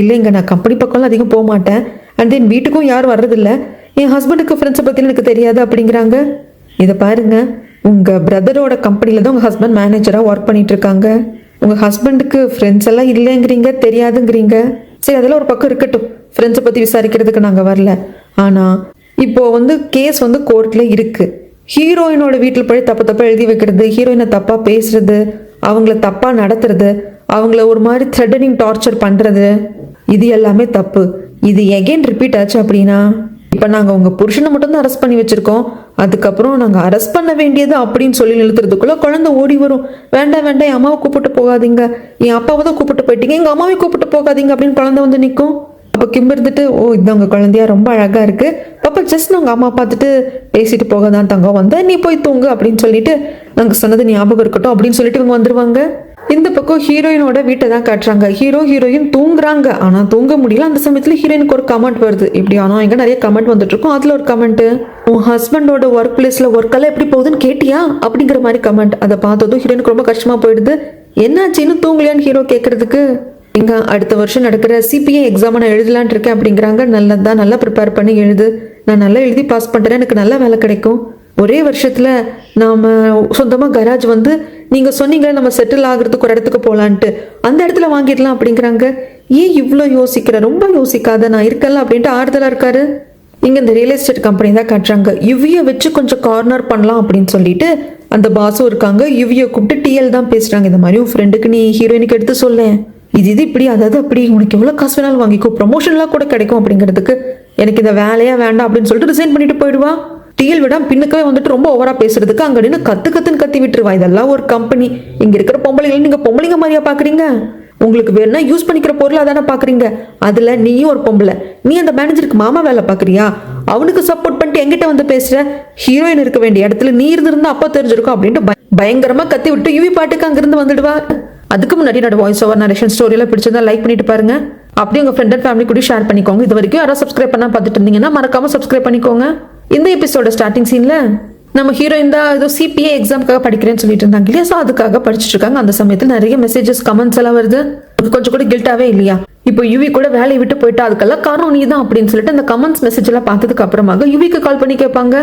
இல்லைங்க நான் கம்பெனி பக்கம்லாம் அதிகம் போக மாட்டேன், அண்ட் தென் வீட்டுக்கும் யாரும் வர்றதில்ல, என் ஹஸ்பண்டுக்கு ஃப்ரெண்ட்ஸை பத்தி எனக்கு தெரியாது அப்படிங்கிறாங்க. இதை பாருங்க, உங்க பிரதரோட கம்பெனில தான் உங்க ஹஸ்பண்ட் மேனேஜரா ஒர்க் பண்ணிட்டு இருக்காங்க, உங்க ஹஸ்பண்டுக்கு ஃப்ரெண்ட்ஸ் எல்லாம் இல்லைங்கிறீங்க, தெரியாதுங்கிறீங்க. சரி அதெல்லாம் ஒரு பக்கம் இருக்கட்டும், ஃப்ரெண்ட்ஸை பத்தி விசாரிக்கிறதுக்கு நாங்க வரல. ஆனா இப்போ வந்து கேஸ் வந்து கோர்ட்ல இருக்கு, ஹீரோயினோட வீட்டில் போய் தப்பா எழுதி வைக்கிறது, ஹீரோயினை தப்பா பேசுறது, அவங்கள தப்பா நடத்துறது, அவங்கள ஒரு மாதிரி த்ரெட்டனிங் டார்ச்சர் பண்றது, இது எல்லாமே தப்பு. இது எகைன் ரிப்பீட் ஆச்சு அப்படின்னா இப்போ நாங்கள் உங்கள் புருஷனை மட்டும் தான் அரெஸ்ட் பண்ணி வச்சிருக்கோம், அதுக்கப்புறம் நாங்கள் அரெஸ்ட் பண்ண வேண்டியது அப்படின்னு சொல்லி நிறுத்துறதுக்குள்ள குழந்தை ஓடி வரும். வேண்டாம் வேண்டாம், என் அம்மாவை கூப்பிட்டு போகாதீங்க, என் அப்பாவை தான் கூப்பிட்டு போயிட்டீங்க, எங்கள் அம்மாவை கூப்பிட்டு போகாதீங்க அப்படின்னு குழந்தை வந்து நிற்கும். அப்போ கிம் இருந்துட்டு, ஓ இது உங்கள் குழந்தையா, ரொம்ப அழகாக இருக்குது பாப்பா, ஜஸ்ட் நாங்கள் அம்மா பார்த்துட்டு பேசிட்டு போக தான் தங்கம் வந்தேன், நீ போய் தூங்கு அப்படின்னு சொல்லிட்டு நாங்கள் சொன்னது ஞாபகம் இருக்கட்டும் அப்படின்னு சொல்லிட்டு இவங்க வந்துருவாங்க. இந்த பக்கம் ஹீரோயினோட வீட்டை தான் காட்டுறாங்க. ஹீரோயின் தூங்குறாங்க, ஆனால் தூங்க முடியல. அந்த சமயத்தில் ஹீரோயினுக்கு ஒரு கமெண்ட் வருது. இப்படி ஆனால் எங்கே நிறைய கமெண்ட் வந்துட்டு இருக்கும். அதில் ஒரு கமெண்ட்டு, உன் ஹஸ்பண்டோட ஒர்க் பிளேஸில் ஒர்க்கெல்லாம் எப்படி போகுதுன்னு கேட்டியா அப்படிங்கிற மாதிரி கமெண்ட். அதை பார்த்ததும் ஹீரோயினுக்கு ரொம்ப கஷ்டமாக போயிடுது. என்னாச்சின்னு தூங்கலையான்னு ஹீரோ கேட்கறதுக்கு, எங்க அடுத்த வருஷம் நடக்கிற சிபிஐ எக்ஸாமை நான் எழுதலான் இருக்கேன் அப்படிங்கிறாங்க. நல்லதான், நல்லா ப்ரிப்பேர் பண்ணி எழுது, நான் நல்லா எழுதி பாஸ் பண்ணுறேன், எனக்கு நல்ல வேலை கிடைக்கும். ஒரே வருஷத்தில் நாம் சொந்தமாக கராஜ் வந்து நீங்கள் சொன்னீங்களே நம்ம செட்டில் ஆகிறதுக்கு ஒரு இடத்துக்கு போகலான்ட்டு, அந்த இடத்துல வாங்கிடலாம் அப்படிங்கிறாங்க. ஏன் இவ்வளோ யோசிக்கிற, ரொம்ப யோசிக்காத, நான் இருக்கல அப்படின்ட்டு ஆறுதலாக இருக்காரு. இங்கே இந்த ரியல் எஸ்டேட் கம்பெனி தான் காட்டுறாங்க. யுவியை வச்சு கொஞ்சம் கார்னர் பண்ணலாம் அப்படின்னு சொல்லிட்டு அந்த பாஸும் இருக்காங்க. யுவியை கூப்பிட்டு டிஎல் தான் பேசுகிறாங்க. இந்த மாதிரி உன் ஃப்ரெண்டுக்கு நீ ஹீரோயினுக்கு எடுத்து சொல்லேன், இது இப்படி அதாவது அப்படி, உனக்கு எவ்வளோ காசு வேணாலும் வாங்கிக்கோ, ப்ரொமோஷன்லாம் கூட கிடைக்கும் அப்படிங்கிறதுக்கு, எனக்கு இந்த வேலையா வேண்டாம் அப்படின்னு சொல்லிட்டு ரிசைன் பண்ணிட்டு போயிடுவா. டிஎல் விட பின்னுக்கவே வந்துட்டு ரொம்ப ஓவரா பேசுறதுக்கு அங்க நின்று கத்துன்னு கத்தி விட்டுருவா. இதெல்லாம் ஒரு கம்பெனி, இங்க இருக்கிற பொம்பளைகள் நீங்க பொம்பளைங்க மாதிரியா பாக்குறீங்க, உங்களுக்கு வேணா யூஸ் பண்ணிக்கிற பொருளா தானே பாக்குறீங்க, அதுல நீயும் ஒரு பொம்பளை, நீ அந்த மேனேஜருக்கு மாமா வேலை பாக்குறியா, அவனுக்கு சப்போர்ட் பண்ணிட்டு எங்கிட்ட வந்து பேசுற, ஹீரோயின் இருக்க வேண்டிய இடத்துல நீ இருந்திருந்தா அப்போ தெரிஞ்சிருக்கும் அப்படின்ட்டு பயங்கரமா கத்தி விட்டு யுவி பாட்டுக்கு அங்கிருந்து வந்துடுவா. அதுக்கு முன்னாடி என்னோட வாய்ஸ் ஓவர் நரேஷன் ஸ்டோரியெல்லாம் பிடிச்சிருந்தா லைக் பண்ணிட்டு பாருங்க. அப்படியே உங்க ஃப்ரெண்ட் அண்ட் ஃபேமிலி கூட ஷேர் பண்ணிக்கோங்க. இது வரைக்கும் யாராவது சப்ஸ்கிரைப் பண்ணா பார்த்துட்டு இருந்தீங்கன்னா மறக்காம சப்ஸ்கிரைப் பண்ணிக்கோங்க. இந்த எபிசோட ஸ்டார்டிங் சீன்ல நம்ம ஹீரோயின் தான் ஏதோ சிபிஐ எக்ஸாமுக்காக படிக்கிறேன்னு சொல்லிட்டு இருந்தாங்க இல்லையா, ஸோ அதுக்காக படிச்சுட்டு இருக்காங்க. அந்த சமயத்தில் நிறைய மெசேஜஸ் கமெண்ட்ஸ் எல்லாம் வருது. கொஞ்சம் கூட கில்ட்டாவே இல்லையா, இப்போ யுவி கூட வேலையை விட்டு போயிட்டா அதுக்கெல்லாம் காரணம் நீ தான் அப்படின்னு சொல்லிட்டு அந்த கமெண்ட்ஸ் மெசேஜ் எல்லாம் பார்த்ததுக்கு அப்புறமாக யுவிக்கு கால் பண்ணி கேட்பாங்க.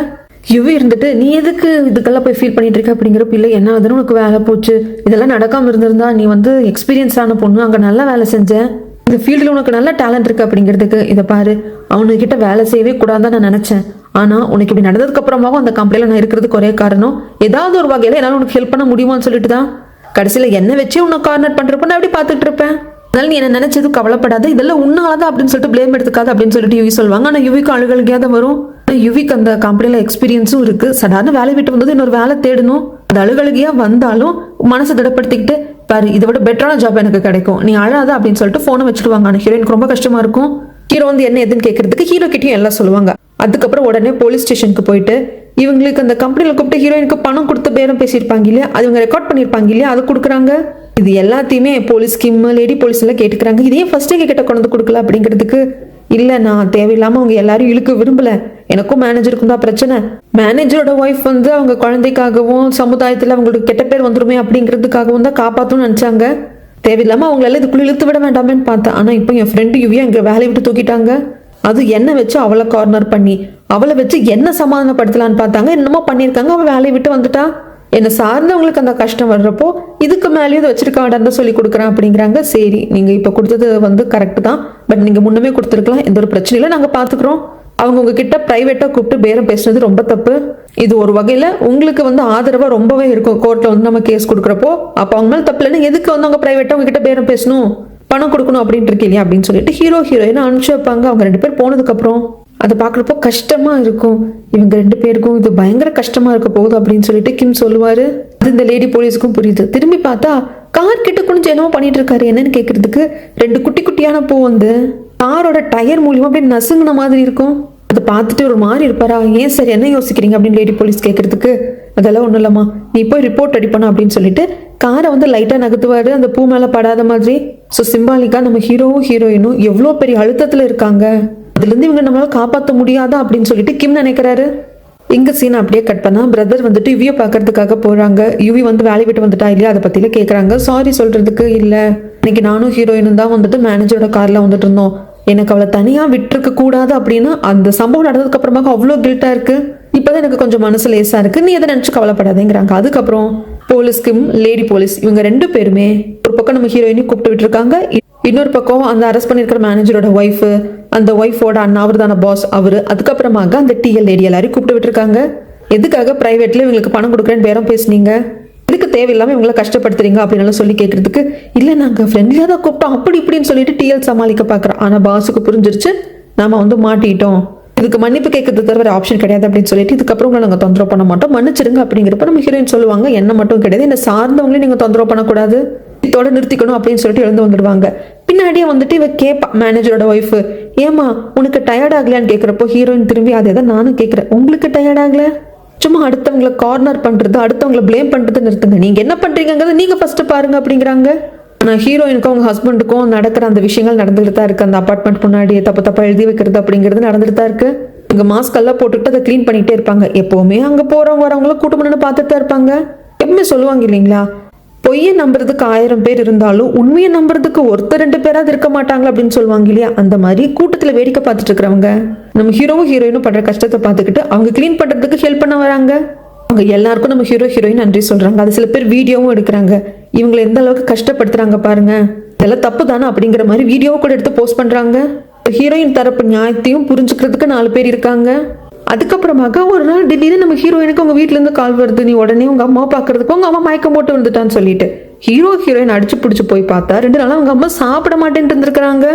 யுவி இருந்துட்டு, நீ எதுக்கு இதுக்கெல்லாம் போய் ஃபீல் பண்ணிட்டு இருக்க அப்படிங்கிறப்ப, இல்லை என்ன அதுன்னு உனக்கு வேலை போச்சு, இதெல்லாம் நடக்காம இருந்திருந்தா நீ வந்து எக்ஸ்பீரியன்ஸ் ஆன பொண்ணு, அங்கே நல்லா வேலை செஞ்சேன், இந்த ஃபீல்டில் உனக்கு நல்ல டேலண்ட் இருக்கு அப்படிங்கிறதுக்கு, இதை பாரு அவனுக்கிட்ட வேலை செய்யவே கூடாதுன்னு நான் நினைச்சேன், ஆனா உனக்கு இப்படி நடந்ததுக்கு அப்புறமாவும் அந்த கம்பெனில நான் இருக்கிறதுக்கு ஒரே காரணம், ஏதாவது ஒரு வகையில என்னால உனக்கு ஹெல்ப் பண்ண முடியுமான்னு சொல்லிட்டு தான் கடைசியில என்ன வச்சு உன்னை கார்னர் பண்றப்ப நான் அப்படி பார்த்துட்டு இருப்பேன், அதனால நீ என்ன நினைச்சது கவலைப்படாத, இதெல்லாம் உன்னாலதான் அப்படின்னு சொல்லிட்டு பிளேம் எடுத்துக்காது அப்படின்னு சொல்லிட்டு யுவி சொல்லுவாங்க. ஆனா யுவிக்கு அழுகழுகையாத வரும். யுவிக்கு அந்த கம்பெனில எக்ஸ்பீரியன்ஸும் இருக்கு, சடார்னு வேலை விட்டு வந்தது இன்னொரு வேலை தேடணும், அது அழுகழுகையா வந்தாலும் மனசை திடப்படுத்திக்கிட்டு, பாரு இதை விட பெட்டரான ஜாப் எனக்கு கிடைக்கும், நீ அழாத அப்படின்னு சொல்லிட்டு போனை வச்சுடுவாங்க. ஆனா ஹீரோயினுக்கு ரொம்ப கஷ்டமா இருக்கும். ஹீரோ வந்து என்ன எதுன்னு கேட்கறதுக்கு ஹீரோ கிட்டையும் எல்லாம் சொல்லுவாங்க. அதுக்கப்புறம் உடனே போலீஸ் ஸ்டேஷனுக்கு போயிட்டு இவங்களுக்கு அந்த கம்பெனியில் கூப்பிட்டு ஹீரோயினுக்கு பணம் கொடுத்து பேரம் பேசியிருப்பாங்க இல்லையா, அது இவங்க ரெக்கார்ட் பண்ணியிருப்பாங்க இல்லையா, அது கொடுக்குறாங்க. இது எல்லாத்தையுமே போலீஸ் ஸ்கீம் லேடி போலீஸ் எல்லாம் கேட்டுக்கிறாங்க. இதையே ஃபர்ஸ்டே கிட்ட கொண்டு கொடுக்கல அப்படிங்கிறதுக்கு, இல்லை நான் தேவையில்லாமல் அவங்க எல்லாரும் இழுக்க விரும்பல, எனக்கும் மேனேஜருக்கும் தான் பிரச்சனை, மேனேஜரோட ஒய்ஃப் வந்து அவங்க குழந்தைக்காகவும் சமுதாயத்தில் அவங்களுக்கு கெட்ட பேர் வந்துருமே அப்படிங்கிறதுக்காகவும் தான் காப்பாற்றணும்னு நினச்சாங்க, தேவையில்லாமல் அவங்களால இதுக்குள்ள இழுத்து விட வேண்டாமேன்னு பார்த்தேன். ஆனால் இப்போ என் ஃப்ரெண்டு யுவியா இங்கே வேலையை விட்டு தூக்கிட்டாங்க, அது என்ன வச்சு அவளை கார்னர் பண்ணி அவளை வச்சு என்ன சமாதானப்படுத்தலான்னு பார்த்தாங்க, என்னமோ பண்ணியிருக்காங்க, அவள் வேலையை விட்டு வந்துட்டா, என்னை சார்ந்தவங்களுக்கு அந்த கஷ்டம் வர்றப்போ இதுக்கு மேலேயும் இதை வச்சிருக்க வேண்டாம் சொல்லி கொடுக்குறேன் அப்படிங்கிறாங்க. சரி நீங்கள் இப்போ கொடுத்தது வந்து கரெக்டு தான், பட் நீங்கள் முன்னமே கொடுத்துருக்கலாம், எந்த ஒரு பிரச்சனையில நாங்கள் பார்த்துக்குறோம், அவங்க உங்ககிட்ட ப்ரைவேட்டாக கூப்பிட்டு பேரம் பேசுனது ரொம்ப தப்பு, இது ஒரு வகையில் உங்களுக்கு வந்து ஆதரவாக ரொம்பவே இருக்கும் கோர்ட்டில் வந்து நம்ம கேஸ் கொடுக்குறப்போ, அப்போ அவங்க மேலே தப்பு இல்லைன்னு எதுக்கு வந்து அவங்க ப்ரைவேட்டாக உங்ககிட்ட பேரம் பேசணும், பணம் கொடுக்கணும் அப்படின்ட்டு இருக்கீங்க அப்படின்னு சொல்லிட்டு ஹீரோயினை அனுப்பிச்சு வைப்பாங்க. அவங்க 2 பேர் போனதுக்கப்புறம் அதை பார்க்குறப்போ கஷ்டமாக இருக்கும், இவங்க 2 பேருக்கும் இது பயங்கர கஷ்டமாக இருக்க போகுது அப்படின்னு சொல்லிட்டு கிம் சொல்லுவார். அது இந்த லேடி போலீஸுக்கும் புரியுது. திரும்பி பார்த்தா கார் கிட்ட குனிஞ்சு என்னமோ பண்ணிட்டு இருக்காரு, என்னன்னு கேட்கறதுக்கு 2 குட்டி குட்டியான பூ வந்து காரோட டயர் மூலியமா அப்படியே நசுங்கின மாதிரி இருக்கும், அதை பார்த்துட்டு ஒரு மாதிரி இருப்பாரா, ஏன் சார் என்ன யோசிக்கிறீங்க அப்படின்னு லேடி போலீஸ் கேட்கறதுக்கு, அதெல்லாம் ஒன்றும் இல்லம்மா நீ போய் ரிப்போர்ட் ரெடி பண்ண அப்படின்னு சொல்லிட்டு காரை வந்து லைட்டாக நகர்த்துவாரு, அந்த பூ மேலே படாத மாதிரி. ஸோ சிம்பாலிக்கா நம்ம ஹீரோவும் ஹீரோயினும் எவ்வளோ பெரிய அழுத்தத்தில் இருக்காங்க, அதுலேருந்து இவங்க நம்மளால காப்பாற்ற முடியாதா அப்படின்னு சொல்லிட்டு கிம் நினைக்கிறாரு. எங்க சீன் அப்படியே கட் பண்ணா பிரதர் வந்துட்டு யுவியை பார்க்கறதுக்காக போறாங்க. யுவி வந்து வேலை விட்டு வந்துட்டா இல்லையா அதை பத்தியில கேட்குறாங்க. சாரி சொல்றதுக்கு இல்லை, இன்னைக்கு நானும் ஹீரோயினும் தான் வந்துட்டு மேனேஜரோட கார்ல வந்துட்டு இருந்தோம், எனக்கு அவளை தனியாக விட்டுருக்க கூடாது அப்படின்னு அந்த சம்பவம் நடந்ததுக்கு அப்புறமாக அவ்வளோ கில்ட்டா இருக்கு, இப்போதான் எனக்கு கொஞ்சம் மனசு லேசா இருக்கு, நீ எதை நினச்சி கவலைப்படாதேங்கிறாங்க. அதுக்கப்புறம் போலீஸ்க்கும் லேடி போலீஸ் இவங்க 2 பேருமே ஒரு பக்கம் நம்ம ஹீரோயினையும் கூப்பிட்டு விட்டுருக்காங்க, இன்னொரு பக்கம் அந்த அரெஸ்ட் பண்ணியிருக்கிற மேனேஜரோட ஒய்ஃபு, அந்த ஒய்ஃபோட அண்ணா அவர் தான பாஸ் அவரு, அதுக்கப்புறமாக அந்த டிஎல் லேடி எல்லாரையும் கூப்பிட்டு விட்டுருக்காங்க. எதுக்காக பிரைவேட்ல இவங்களுக்கு பணம் கொடுக்குறேன்னு பேரம் பேசுனீங்க, இதுக்கு தேவையில்லாமல் இவங்களை கஷ்டப்படுத்துறீங்க அப்படின்னு சொல்லி கேட்கறதுக்கு, இல்லை நாங்கள் ஃப்ரெண்ட்லியாக தான் கூப்பிட்டோம் அப்படி இப்படின்னு சொல்லிட்டு டிஎல் சமாளிக்க பார்க்குறோம். ஆனால் பாஸுக்கு புரிஞ்சிருச்சு நாம வந்து மாட்டிட்டோம், இதுக்கு மன்னிப்பு கேட்கறது தவிர ஆப்ஷன் கிடையாது அப்படின்னு சொல்லிட்டு இதுக்கப்புறம் உங்களை நாங்கள் தொந்தரவு பண்ண மாட்டோம், மன்னிச்சிருங்க அப்படிங்கிறப்ப நம்ம ஹீரோயின் சொல்லுவாங்க, என்ன மட்டும் கிடையாது, என்ன சார்ந்தவங்களையும் நீங்கள் தொந்தரவு பண்ணக்கூடாது, இதோட நிறுத்திக்கணும் அப்படின்னு சொல்லிட்டு எழுந்து வந்துடுவாங்க. பின்னாடியே வந்துட்டு இவ கேட்பா மேனேஜரோட ஒய்ஃபு, ஏமா உனக்கு டயர்ட் ஆகலையான்னு கேட்குறப்போ ஹீரோயின் திரும்பி அதே தான் நானும் கேட்குறேன், உங்களுக்கு டயர்ட் ஆகல? சும்மா அடுத்தவங்களை கார்னர் பண்ணுறது, அடுத்தவங்களை ப்ளேம் பண்ணுறது நிறுத்துங்க, நீங்கள் என்ன பண்ணுறீங்கிறத நீங்கள் ஃபஸ்ட்டு பாருங்க அப்படிங்கிறாங்க. ஆனால் ஹீரோயினுக்கும் அவங்க ஹஸ்பண்டுக்கும் நடக்கிற அந்த விஷயங்கள் நடந்துகிட்டு தான் இருக்குது. அந்த அப்பார்ட்மெண்ட் முன்னாடி தப்பாக எழுதி வைக்கிறது அப்படிங்கிறது நடந்துட்டு தான் இருக்குது. இங்கே மாஸ்க் எல்லாம் போட்டுக்கிட்டு அதை க்ளீன் பண்ணிகிட்டே இருப்பாங்க. எப்போவுமே அங்கே போகிறவங்க வரவங்களும் கூட்டம்னு பார்த்துட்டு தான் இருப்பாங்க. எப்பவுமே சொல்லுவாங்க இல்லைங்களா, பொய்யை நம்புறதுக்கு 1000 பேர் இருந்தாலும் உண்மையை நம்புறதுக்கு ஒருத்தர் 2 பேராது இருக்க மாட்டாங்களா அப்படின்னு சொல்லுவாங்க இல்லையா. அந்த மாதிரி கூட்டத்தில் வேடிக்கை பார்த்துட்டு இருக்கிறவங்க நம்ம ஹீரோவும் ஹீரோயினும் படுற கஷ்டத்தை பார்த்துக்கிட்டு அவங்க க்ளீன் பண்ணுறதுக்கு ஹெல்ப் பண்ண வராங்க. அவங்க எல்லாருக்கும் நம்ம ஹீரோயின் நன்றி சொல்றாங்க. அது சில பேர் வீடியோவும் எடுக்கிறாங்க, இவங்களை எந்த அளவுக்கு கஷ்டப்படுத்துறாங்க பாருங்க, இதெல்லாம் தப்பு தானே அப்படிங்கிற மாதிரி வீடியோவை கூட எடுத்து போஸ்ட் பண்றாங்க. ஹீரோயின் தரப்பு நியாயத்தையும் புரிஞ்சுக்கிறதுக்கு 4 பேர் இருக்காங்க. அதுக்கப்புறமாக ஒரு நாள் திடீர்னு நம்ம ஹீரோயினுக்கு உங்க வீட்டுல இருந்து கால் வருது, நீ உடனே உங்க அம்மா பாக்குறதுக்கு உங்க அம்மா மயக்கம் போட்டு வந்துட்டான்னு சொல்லிட்டு ஹீரோயின் அடிச்சு பிடிச்சு போய் பார்த்தா 2 நாளா அவங்க அம்மா சாப்பிட மாட்டேன்ட்டு இருந்திருக்காங்க.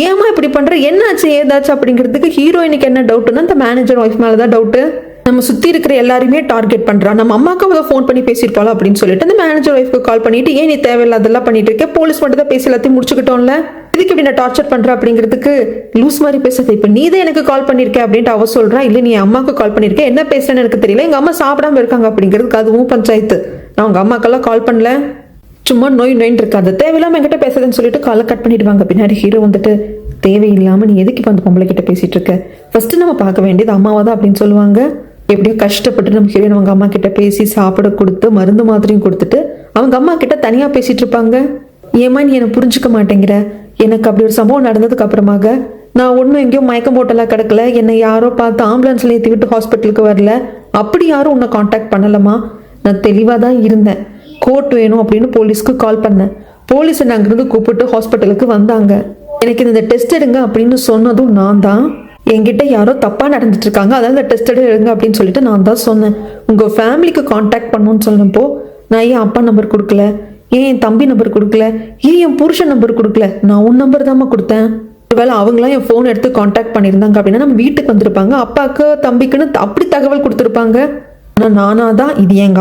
ஏமா இப்படி பண்ற, என்னாச்சு ஏதாச்சு அப்படிங்கிறதுக்கு ஹீரோயினுக்கு என்ன டவுட்னா அந்த மேனேஜர் ஒய்ஃப் மேலதான் டவுட். நம்ம சுத்தி இருக்கிற எல்லாருமே டார்கெட் பண்றா, நம்ம அம்மாக்கு அவ ஃபோன் பண்ணி பேசியிருப்பாளோ அப்படின்னு சொல்லிட்டு அந்த மேனேஜர் ஒய்ஃப்க்கு கால் பண்ணிட்டு, ஏன் நீ தேவையில்லாதெல்லாம் பண்ணிட்டு இருக்க, போலீஸ் மட்டும் தான் பேசி எல்லாத்தையும் முடிச்சுக்கிட்டோம்ல, இதுக்கு இப்படி நான் டார்ச்சர் பண்ற அப்படிங்கிறதுக்கு லூஸ் மாதிரி பேசுறது. இப்ப நீ தான் எனக்கு கால் பண்ணிருக்க அப்படின்ட்டு அவ சொல்றா, இல்ல நீ அம்மாவுக்கு கால் பண்ணிருக்க, என்ன பேசுறேன்னு எனக்கு தெரியல, எங்க அம்மா சாப்பிடாம இருக்காங்க அப்படிங்கிறதுக்கு அதுவும் பஞ்சாயத்து, நான் உங்க அம்மாக்கெல்லாம் கால் பண்ணல, சும்மா நோயின்னு இருக்காது, தேவையில்லாம என்கிட்ட பேசுறதுன்னு சொல்லிட்டு காலை கட் பண்ணிடுவாங்க. பின்னாடி ஹீரோ வந்துட்டு, தேவையில்லாம நீ எதுக்கு இப்போ அந்த பொம்பளை கிட்ட பேசிட்டு இருக்க, ஃபர்ஸ்ட் நம்ம பார்க்க வேண்டியது அம்மாவை தான் அப்படின்னு சொல்லுவாங்க. எப்படியோ கஷ்டப்பட்டு நம்ம ஹீரோயின் அவங்க அம்மா கிட்ட பேசி சாப்பிட கொடுத்து மருந்து மாதிரியும் கொடுத்துட்டு அவங்க அம்மா கிட்ட தனியா பேசிட்டு இருப்பாங்க. ஏமா நீ என்னை புரிஞ்சுக்க மாட்டேங்கிற, எனக்கு அப்படி ஒரு சம்பவம் நடந்ததுக்கு அப்புறமாக நான் ஒன்றும் எங்கேயோ மயக்கம் போட்டெல்லாம் கிடக்கல, என்னை யாரோ பார்த்து ஆம்புலன்ஸ்ல ஏற்றி விட்டு ஹாஸ்பிட்டலுக்கு வரல, அப்படி யாரும் உன்னை காண்டாக்ட் பண்ணலமா, நான் தெளிவாக தான் இருந்தேன், கோர்ட் வேணும் அப்படின்னு போலீஸ்க்கு கால் பண்ணேன், போலீஸை அங்கிருந்து கூப்பிட்டு ஹாஸ்பிட்டலுக்கு வந்தாங்க, எனக்கு இந்த டெஸ்ட் எடுங்க அப்படின்னு சொன்னதும் நான் தான், என்கிட்ட யாரோ தப்பா நடந்துட்டு இருக்காங்க, அதாவது டெஸ்ட் எடுங்க அப்படின்னு சொல்லிட்டு நான் தான் சொன்னேன், உங்க ஃபேமிலிக்கு கான்டாக்ட் பண்ணணும்னு சொன்னப்போ நான் ஏன் அப்பா நம்பர் கொடுக்கல, ஏன் என் தம்பி நம்பர் கொடுக்கல, ஏன் என் புருஷன் நம்பர் கொடுக்கல, நான் உன் நம்பர் தாம்மா கொடுத்தேன், ஒருவேளை அவங்களாம் என் ஃபோன் எடுத்து கான்டாக்ட் பண்ணியிருந்தாங்க அப்படின்னா நம்ம வீட்டுக்கு வந்திருப்பாங்க, அப்பாவுக்கு தம்பிக்குன்னு அப்படி தகவல் கொடுத்துருப்பாங்க, ஆனால் நானா தான் இது எங்க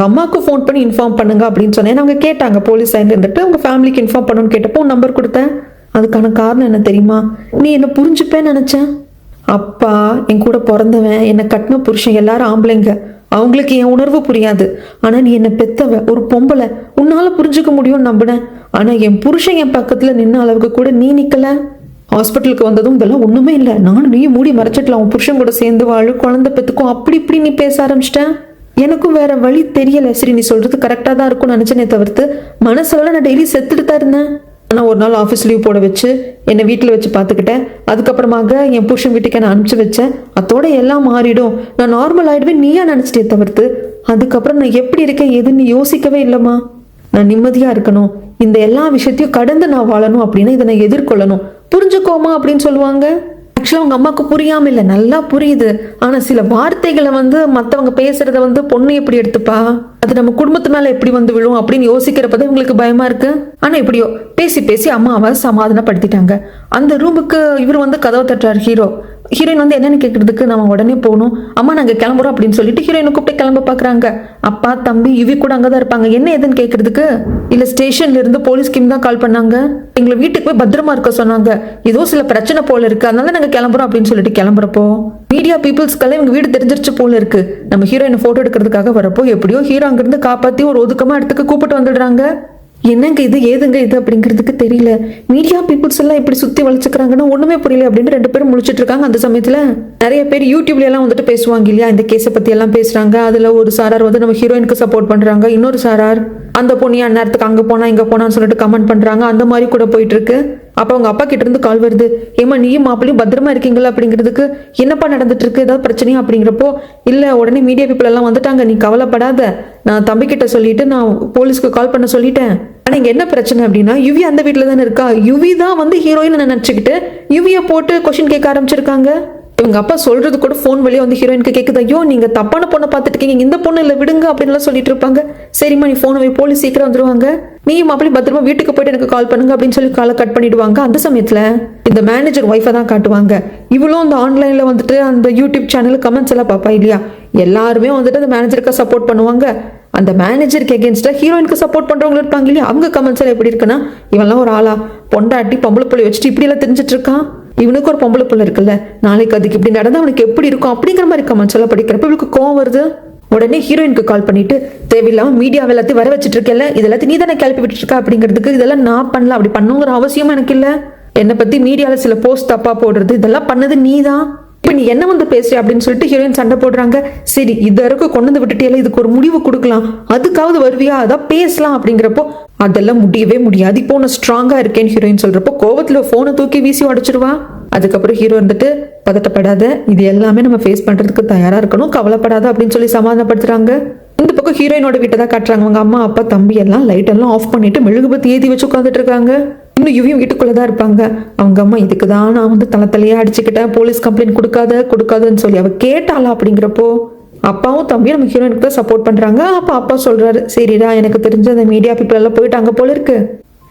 அம்மாவுக்கு ஃபோன் பண்ணி இன்ஃபார்ம் பண்ணுங்க அப்படின்னு சொன்னேன். அவங்க கேட்டாங்க போலீஸ் சைட்ல இருந்துட்டு உங்க ஃபேமிலிக்கு இன்ஃபார்ம் பண்ணணும்னு கேட்டப்போ நம்பர் கொடுத்தேன். அதுக்கான காரணம் என்ன தெரியுமா, நீ என்ன புரிஞ்சுப்பேன்னு நினைச்சேன், அப்பா என் கூட பிறந்தவன் என்னை கட்டின புருஷன் எல்லாரும் ஆம்பளைங்க, அவங்களுக்கு என் உணர்வு புரியாது, ஆனா நீ என்னை பெத்தவ ஒரு பொம்பளை, உன்னால புரிஞ்சுக்க முடியும்னு நம்பினேன், ஆனா என் புருஷன் என் பக்கத்துல நின்ன அளவுக்கு கூட நீ நிக்கல, ஹாஸ்பிட்டலுக்கு வந்ததும் இதெல்லாம் ஒண்ணுமே இல்லை, நானும் நீ மூடி மறைச்சிட்டலாம், உன் புருஷன் கூட சேர்ந்து வாழு குழந்தை பெத்துக்கும் அப்படி இப்படி நீ பேச ஆரம்பிச்சிட்டேன், எனக்கும் வேற வழி தெரியல, சரி நீ சொல்றது கரெக்டா தான் இருக்கும்னு நினைச்சேனே தவிர்த்து மனசுல நான் டெய்லி செத்துட்டு தான் இருந்தேன், ஆனால் ஒரு நாள் ஆஃபீஸ் லீவ் போட வச்சு என்னை வீட்டில் வச்சு பார்த்துக்கிட்டேன், அதுக்கப்புறமாக என் புருஷன் வீட்டுக்கு நான் அனுப்பிச்சு வச்சேன், அதோட எல்லாம் மாறிடும், நான் நார்மல் ஆகிடுவேன் நீயா நினச்சிட்டே தவிர்த்து அதுக்கப்புறம் நான் எப்படி இருக்கேன் எதுன்னு யோசிக்கவே இல்லைம்மா, நான் நிம்மதியாக இருக்கணும், இந்த எல்லா விஷயத்தையும் கடந்து நான் வாழணும் அப்படின்னா இதை நான் எதிர்கொள்ளணும், புரிஞ்சுக்கோமா அப்படின்னு சொல்லுவாங்க. ஆக்சுவலாக அவங்க அம்மாவுக்கு புரியாமல் இல்லை, நல்லா புரியுது, ஆனால் சில வார்த்தைகளை மற்றவங்க பேசுறத பொண்ணு எப்படி எடுத்துப்பா, அது நம்ம குடும்பத்து மேலே எப்படி விழும் அப்படின்னு யோசிக்கிறப்பதான் இவங்களுக்கு பயமா இருக்கு. ஆனால் எப்படியோ பேசி பேசி அம்மாவை சமாதானப்படுத்திட்டாங்க. அந்த ரூமுக்கு இவர் கதவை தட்டுறாரு ஹீரோயின் என்னன்னு கேட்கறதுக்கு நம்ம உடனே போகணும், அம்மா நாங்கள் கிளம்புறோம் அப்படின்னு சொல்லிட்டு ஹீரோயினை கூப்பிட்டு கிளம்ப பார்க்குறாங்க. அப்பா தம்பி இவி கூட அங்கே தான் இருப்பாங்க. என்ன ஏதுன்னு கேட்கறதுக்கு, இல்லை ஸ்டேஷன்ல இருந்து போலீஸ் ஸ்கீம் தான் கால் பண்ணாங்க, எங்களை வீட்டுக்கு போய் பத்திரமா இருக்க சொன்னாங்க, ஏதோ சில பிரச்சனை போல இருக்கு அதனால நாங்கள் கிளம்புறோம் அப்படின்னு சொல்லிட்டு கிளம்புறப்போ மீடியா பீப்புள்ஸ்க்கெல்லாம் இவங்க வீடு தெரிஞ்சிருச்சு போல இருக்கு. நம்ம ஹீரோயினை போட்டோ எடுக்கிறதுக்காக வரப்போ எப்படியோ ஹீரோ அங்கிருந்து காப்பாற்றி ஒரு ஒதுக்கமா இடத்துக்கு கூப்பிட்டு வந்துடுறாங்க. என்னங்க இது ஏதுங்க இது அப்படிங்கிறதுக்கு தெரியல, மீடியா பீப்புள்ஸ் எல்லாம் இப்படி சுத்தி வளைச்சுக்கிறாங்கன்னா ஒண்ணுமே புரியல அப்படின்னு 2 பேரும் முழிச்சிட்டு இருக்காங்க. அந்த சமயத்துல நிறைய பேர் யூடியூப்ல எல்லாம் பேசுவாங்க இல்லையா, இந்த கேஸை பத்தி எல்லாம் பேசுறாங்க. அதுல ஒரு சாரார் நம்ம ஹீரோயினுக்கு சப்போர்ட் பண்றாங்க, இன்னொரு சாரார் அந்த பொண்ணு அந்நேரத்துக்கு அங்க போனா இங்க போனான்னு சொல்லிட்டு கமெண்ட் பண்றாங்க. அந்த மாதிரி கூட போயிட்டு இருக்கு. அப்ப அவங்க அப்பா கிட்ட இருந்து கால் வருது, ஏமா நீயும் மாப்பிளையும் பத்திரமா இருக்கீங்களா அப்படிங்கிறதுக்கு, என்னப்பா நடந்துட்டு இருக்கு ஏதாவது பிரச்சனையா அப்படிங்கிறப்போ, இல்ல உடனே மீடியா பீப்புள் எல்லாம் வந்துட்டாங்க, நீ கவலைப்படாத, நான் தம்பி கிட்ட சொல்லிட்டு நான் போலீஸ்க்கு கால் பண்ண சொல்லிட்டேன், ஆனா இங்க என்ன பிரச்சனை அப்படின்னா யுவி அந்த வீட்டுல தானே இருக்கா, யுவி தான் ஹீரோயின் நினைச்சுக்கிட்டு யுவியை போட்டு கொஸ்டின் கேட்க ஆரம்பிச்சிருக்காங்க. இவங்க அப்பா சொல்றது கூட ஃபோன் வழியா வந்து ஹீரோயினுக்கு கேட்குது, ஐயோ நீங்க தப்பான பொண்ணை பார்த்துட்டு இருக்கீங்க, இந்த பொண்ணு இல்லை விடுங்க அப்படின்லாம் சொல்லிட்டு இருப்பாங்க. சரிம்மா நீ ஃபோனை வை, போலீஸ் சீக்கிரம் வந்துருவாங்க, நீயும் அப்படி பத்திரமா வீட்டுக்கு போயிட்டு எனக்கு கால் பண்ணுங்க அப்படின்னு சொல்லி காலை கட் பண்ணிடுவாங்க. அந்த சமயத்துல இந்த மேனேஜர் ஒய்ஃபை தான் காட்டுவாங்க. இவ்வளோ அந்த ஆன்லைன்ல வந்துட்டு அந்த யூடியூப் சேனல் கமெண்ட்ஸ் எல்லாம் பாப்பா இல்லையா, எல்லாருமே வந்துட்டு அந்த மேனேஜருக்கு சப்போர்ட் பண்ணுவாங்க. அந்த மேனேஜருக்கு எகேன்ஸ்டா ஹீரோயினுக்கு சப்போர்ட் பண்றவங்க இருப்பாங்க இல்லையா, அவங்க கமெண்ட்ஸ் எல்லாம் எப்படி இருக்குன்னா, இவெல்லாம் ஒரு ஆளா, பொண்டாட்டி பொம்பளை புள்ளி வச்சுட்டு இப்படி எல்லாம் தெரிஞ்சிட்டு இருக்கான், இவனுக்கு ஒரு பொம்பளை புள்ள இருக்குல்ல, நாளைக்கு அதுக்கு இப்படி நடந்தா அவனுக்கு எப்படி இருக்கும் அப்படிங்கிற மாதிரி கமெண்ட்ஸ் எல்லாம் படிக்கிறப்ப இவளுக்கு கோவம் வருது. உடனே ஹீரோயினுக்கு கால் பண்ணிட்டு, தேவையில்லாம மீடியா எல்லாத்தையும் வர வச்சுட்டு இருக்கல, இதெல்லாத்தையும் நீ தானே கிளப்பி விட்டுட்டு இருக்க அப்படிங்கிறதுக்கு, இதெல்லாம் நான் பண்ணல, அப்படி பண்ணுங்கிற அவசியமும் எனக்கு இல்லை, என்னை பத்தி மீடியால சில போஸ்ட் தப்பா போடுறது இதெல்லாம் பண்ணது நீ தான், இப்ப நீ என்ன வந்து பேசுற அப்படின்னு சொல்லிட்டு ஹீரோயின் சண்டை போடுறாங்க. சரி இது வரைக்கும் கொண்டு வந்து விட்டுட்டே, இதுக்கு ஒரு முடிவு கொடுக்கலாம், அதுக்காவது வருவியா, அதான் பேசலாம் அப்படிங்கிறப்போ அதெல்லாம் முடியவே முடியாது, இப்போ நான் ஸ்ட்ராங்கா இருக்கேன்னு ஹீரோயின் சொல்றப்போ கோவத்துல போனை தூக்கி வீசி உடைச்சிருவா. அதுக்கப்புறம் ஹீரோ வந்துட்டு, பதட்டப்படாத, இது எல்லாமே நம்ம ஃபேஸ் பண்றதுக்கு தயாரா இருக்கணும், கவலைப்படாத அப்படின்னு சொல்லி சமாதானப்படுத்துறாங்க. இந்த பக்கம் ஹீரோயினோட வீட்டை தான் காட்டுறாங்க. அவங்க அம்மா அப்பா தம்பி எல்லாம் லைட் எல்லாம் ஆஃப் பண்ணிட்டு மெழுகுபத்தி ஏத்தி வச்சு உட்காந்துட்டு இருக்காங்க. இன்னும் யுவியும் வீட்டுக்குள்ளதான் இருப்பாங்க. அவங்க அம்மா, இதுக்கு தான் நான் வந்து தலையா அடிச்சுக்கிட்டேன், போலீஸ் கம்ப்ளைண்ட் கொடுக்காதன்னு சொல்லி அவ கேட்டாளா அப்படிங்கிறப்போ அப்பாவும் தம்பியும் நம்ம ஹீரோயினுக்கு தான் சப்போர்ட் பண்றாங்க. அப்ப அப்பா சொல்றாரு, சரிடா எனக்கு தெரிஞ்ச அந்த மீடியா பீப்புள் எல்லாம் போயிட்டு அங்க போல இருக்கு,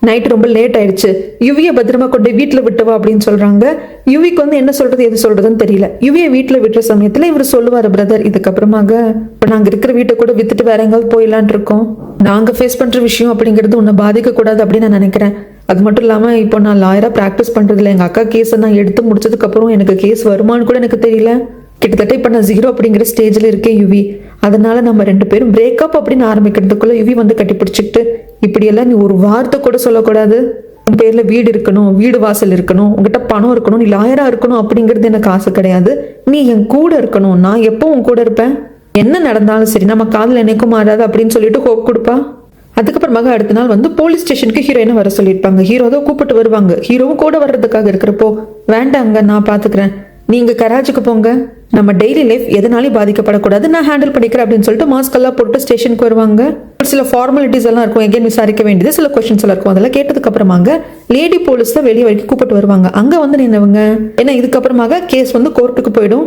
நைட் ரொம்ப லேட் ஆயிடுச்சு, யுவியை பத்திரமா கொண்டு வீட்டுல விட்டுவா அப்படின்னு சொல்றாங்க. யுவிக்கு வந்து என்ன சொல்றது எது சொல்றதுன்னு தெரியல. யுவியை வீட்டுல விட்டுற சமயத்துல இவர் சொல்லுவாரு, பிரதர் இதுக்கப்புறமாக இப்ப நாங்க இருக்கிற வீட்டை கூட வித்துட்டு வேற எங்காவது போயிடலான் இருக்கோம், நாங்க ஃபேஸ் பண்ற விஷயம் அப்படிங்கிறது உன்னை பாதிக்க கூடாது அப்படின்னு நான் நினைக்கிறேன். அது மட்டும் இல்லாம இப்போ நான் லாயரா பிராக்டிஸ் பண்றதுல எங்க அக்கா கேஸை நான் எடுத்து முடிச்சதுக்கு அப்புறம் எனக்கு கேஸ் வருமானு கூட எனக்கு தெரியல, கிட்டத்தட்ட இப்ப நான் 0 அப்படிங்கிற ஸ்டேஜ்ல இருக்கேன் யுவி, அதனால நம்ம 2 பேரும் பிரேக்கப் அப்படின்னு ஆரம்பிக்கிறதுக்குள்ள யுவி வந்து கட்டி பிடிச்சிக்கிட்டு, இப்படியெல்லாம் நீ ஒரு வார்த்தை கூட சொல்லக்கூடாது, உன் பேர்ல வீடு இருக்கணும், வீடு வாசல் இருக்கணும், உங்ககிட்ட பணம் இருக்கணும், நீ லாயரா இருக்கணும் அப்படிங்கிறது எனக்கு ஆசை கிடையாது, நீ என் கூட இருக்கணும், நான் எப்போ உன் கூட இருப்பேன், என்ன நடந்தாலும் சரி நம்ம காதல் என்னைக்கும் மாறாது அப்படின்னு சொல்லிட்டு ஹோப் கொடுப்பா. அதுக்கப்புறமாக அடுத்த நாள் வந்து போலீஸ் ஸ்டேஷனுக்கு ஹீரோயினை வர சொல்லியிருப்பாங்க. ஹீரோ தான் கூப்பிட்டு வருவாங்க. ஹீரோவும் கூட வர்றதுக்காக இருக்கிறப்போ, வேண்டாங்க நான் பாத்துக்கிறேன், நீங்க கராஜுக்கு போங்க, நம்ம டெய்லி லைஃப் எதனாலையும் பாதிக்கப்படக்கூடாது, நான் ஹேண்டில் பண்ணிக்கிறேன் அப்படின்னு சொல்லிட்டு மாஸ்க் எல்லாம் போட்டு ஸ்டேஷனுக்கு வருவாங்க. ஒரு சில ஃபார்மாலிட்டிஸ் எல்லாம் இருக்கும், எங்கேயும் விசாரிக்க வேண்டியது சில கொஸ்டின்ஸ் எல்லாம் இருக்கும், அதெல்லாம் கேட்டதுக்கு அப்புறமாங்க லேடி போலீஸ்ல வெளியே வரைக்கும் கூப்பிட்டு வருவாங்க. அங்க வந்து நின்னவங்க, ஏன்னா இதுக்கப்புறமாக கேஸ் வந்து கோர்ட்டுக்கு போயிடும்,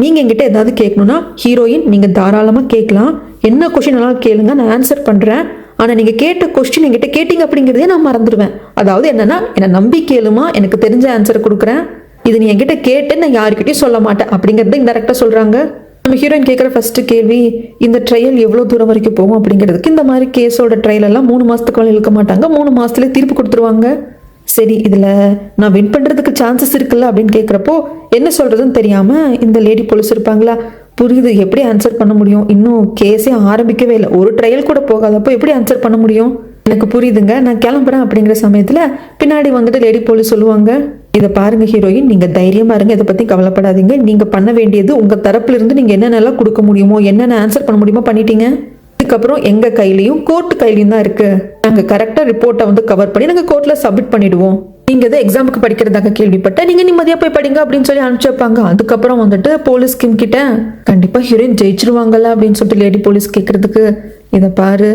நீங்க என்கிட்ட ஏதாவது கேட்கணும்னா ஹீரோயின் நீங்க தாராளமா கேட்கலாம், என்ன கொஸ்டின் எல்லாம் கேளுங்க, நான் ஆன்சர் பண்றேன், ஆனா நீங்க கேட்ட கொஸ்டின் என்கிட்ட கேட்டீங்க அப்படிங்கிறதே நான் மறந்துடுவேன், அதாவது என்னன்னா என்ன நம்பி கேளுமா, எனக்கு தெரிஞ்ச ஆன்சர் கொடுக்குறேன், இது நீ என்கிட்ட கேட்டு நான் யாருக்கிட்டையும் சொல்ல மாட்டேன் அப்படிங்கறத இன்டெரக்டா சொல்றாங்க. நம்ம ஹீரோயின் கேட்குற ஃபர்ஸ்ட் கேள்வி, இந்த ட்ரையல் எவ்வளவு தூரம் வரைக்கும் போகும் அப்படிங்கிறதுக்கு, இந்த மாதிரி கேஸோட ட்ரையல் எல்லாம் 3 மாசத்துக்கு மேலே இழுக்க மாட்டாங்க, 3 மாசத்துல தீர்ப்பு கொடுத்துருவாங்க. சரி இதுல நான் வின் பண்றதுக்கு சான்சஸ் இருக்குல்ல அப்படின்னு கேட்குறப்போ என்ன சொல்றதுன்னு தெரியாம இந்த லேடி போலீஸ் இருப்பாங்களா, புரியுது எப்படி ஆன்சர் பண்ண முடியும், இன்னும் கேஸே ஆரம்பிக்கவே இல்லை, ஒரு ட்ரையல் கூட போகாதப்போ எப்படி ஆன்சர் பண்ண முடியும், எனக்கு புரியுதுங்க நான் கிளம்புறேன் அப்படிங்கிற சமயத்துல பின்னாடி வந்துட்டு லேடி போலீஸ் சொல்லுவாங்க, இதை பாருங்க ஹீரோயின் நீங்க தைரியமா இருங்க, இதை பத்தி கவலைப்படாதீங்க, நீங்க பண்ண வேண்டியது உங்க தரப்புல இருந்து நீங்க என்னென்னலாம் கொடுக்க முடியுமோ என்னென்ன ஆன்சர் பண்ண முடியுமோ பண்ணிட்டீங்க, இதுக்கப்புறம் எங்க கையிலையும் கோர்ட் கையிலையும் தான் இருக்கு, நாங்க கரெக்டா ரிப்போர்ட்டை வந்து கவர் பண்ணி நாங்க கோர்ட்ல சப்மிட் பண்ணிடுவோம், நீங்க எதை எக்ஸாமுக்கு படிக்கிறதாக கேள்விப்பட்ட நீங்க நிம்மதியா போய் படிங்க அப்படின்னு சொல்லி அனுப்பிச்சு வைப்பாங்க. அதுக்கப்புறம் வந்துட்டு போலீஸ் கிம் கிட்ட கண்டிப்பா ஹீரோயின் ஜெயிச்சிருவாங்கல்ல அப்படின்னு சொல்லிட்டு லேடி போலீஸ் கேட்கறதுக்கு, இதை பாரு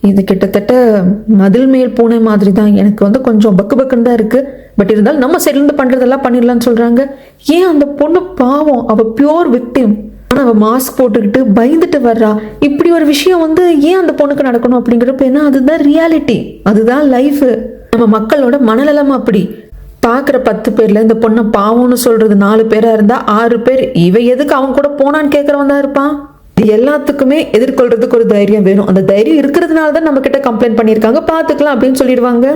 இது கிட்டத்தட்ட மதில் மேல் பூனை மாதிரி தான், எனக்கு வந்து கொஞ்சம் பக்கு பக்குன்னு தான் இருக்கு, பட் இருந்தாலும் நம்ம சைட்ல இருந்து பண்றதெல்லாம் பண்ணிடலாம்னு சொல்றாங்க. ஏன் அந்த பொண்ணு பாவம், அவ பியோர் விக்டிம், ஆனா அவ மாஸ்க் போட்டுக்கிட்டு பயந்துட்டு வர்றா, இப்படி ஒரு விஷயம் வந்து ஏன் அந்த பொண்ணுக்கு நடக்கணும் அப்படிங்கிறப்ப, ஏன்னா அதுதான் ரியாலிட்டி, அதுதான் லைஃப், நம்ம மக்களோட மனநலம் அப்படி. பாக்குற 10 பேர்ல இந்த பொண்ணை பாவம்னு சொல்றது 4 பேரா இருந்தா 6 பேர் இவ எதுக்கு அவன் கூட போனான்னு கேட்கறவன் தான் இருப்பான். இது எல்லாத்துக்குமே எதிர்கொள்றதுக்கு ஒரு தைரியம் வேணும், அந்த தைரியம் இருக்கிறதுனால தான் நம்ம கிட்ட கம்ப்ளைண்ட் பண்ணியிருக்காங்க, பாத்துக்கலாம் அப்படின்னு சொல்லிடுவாங்க.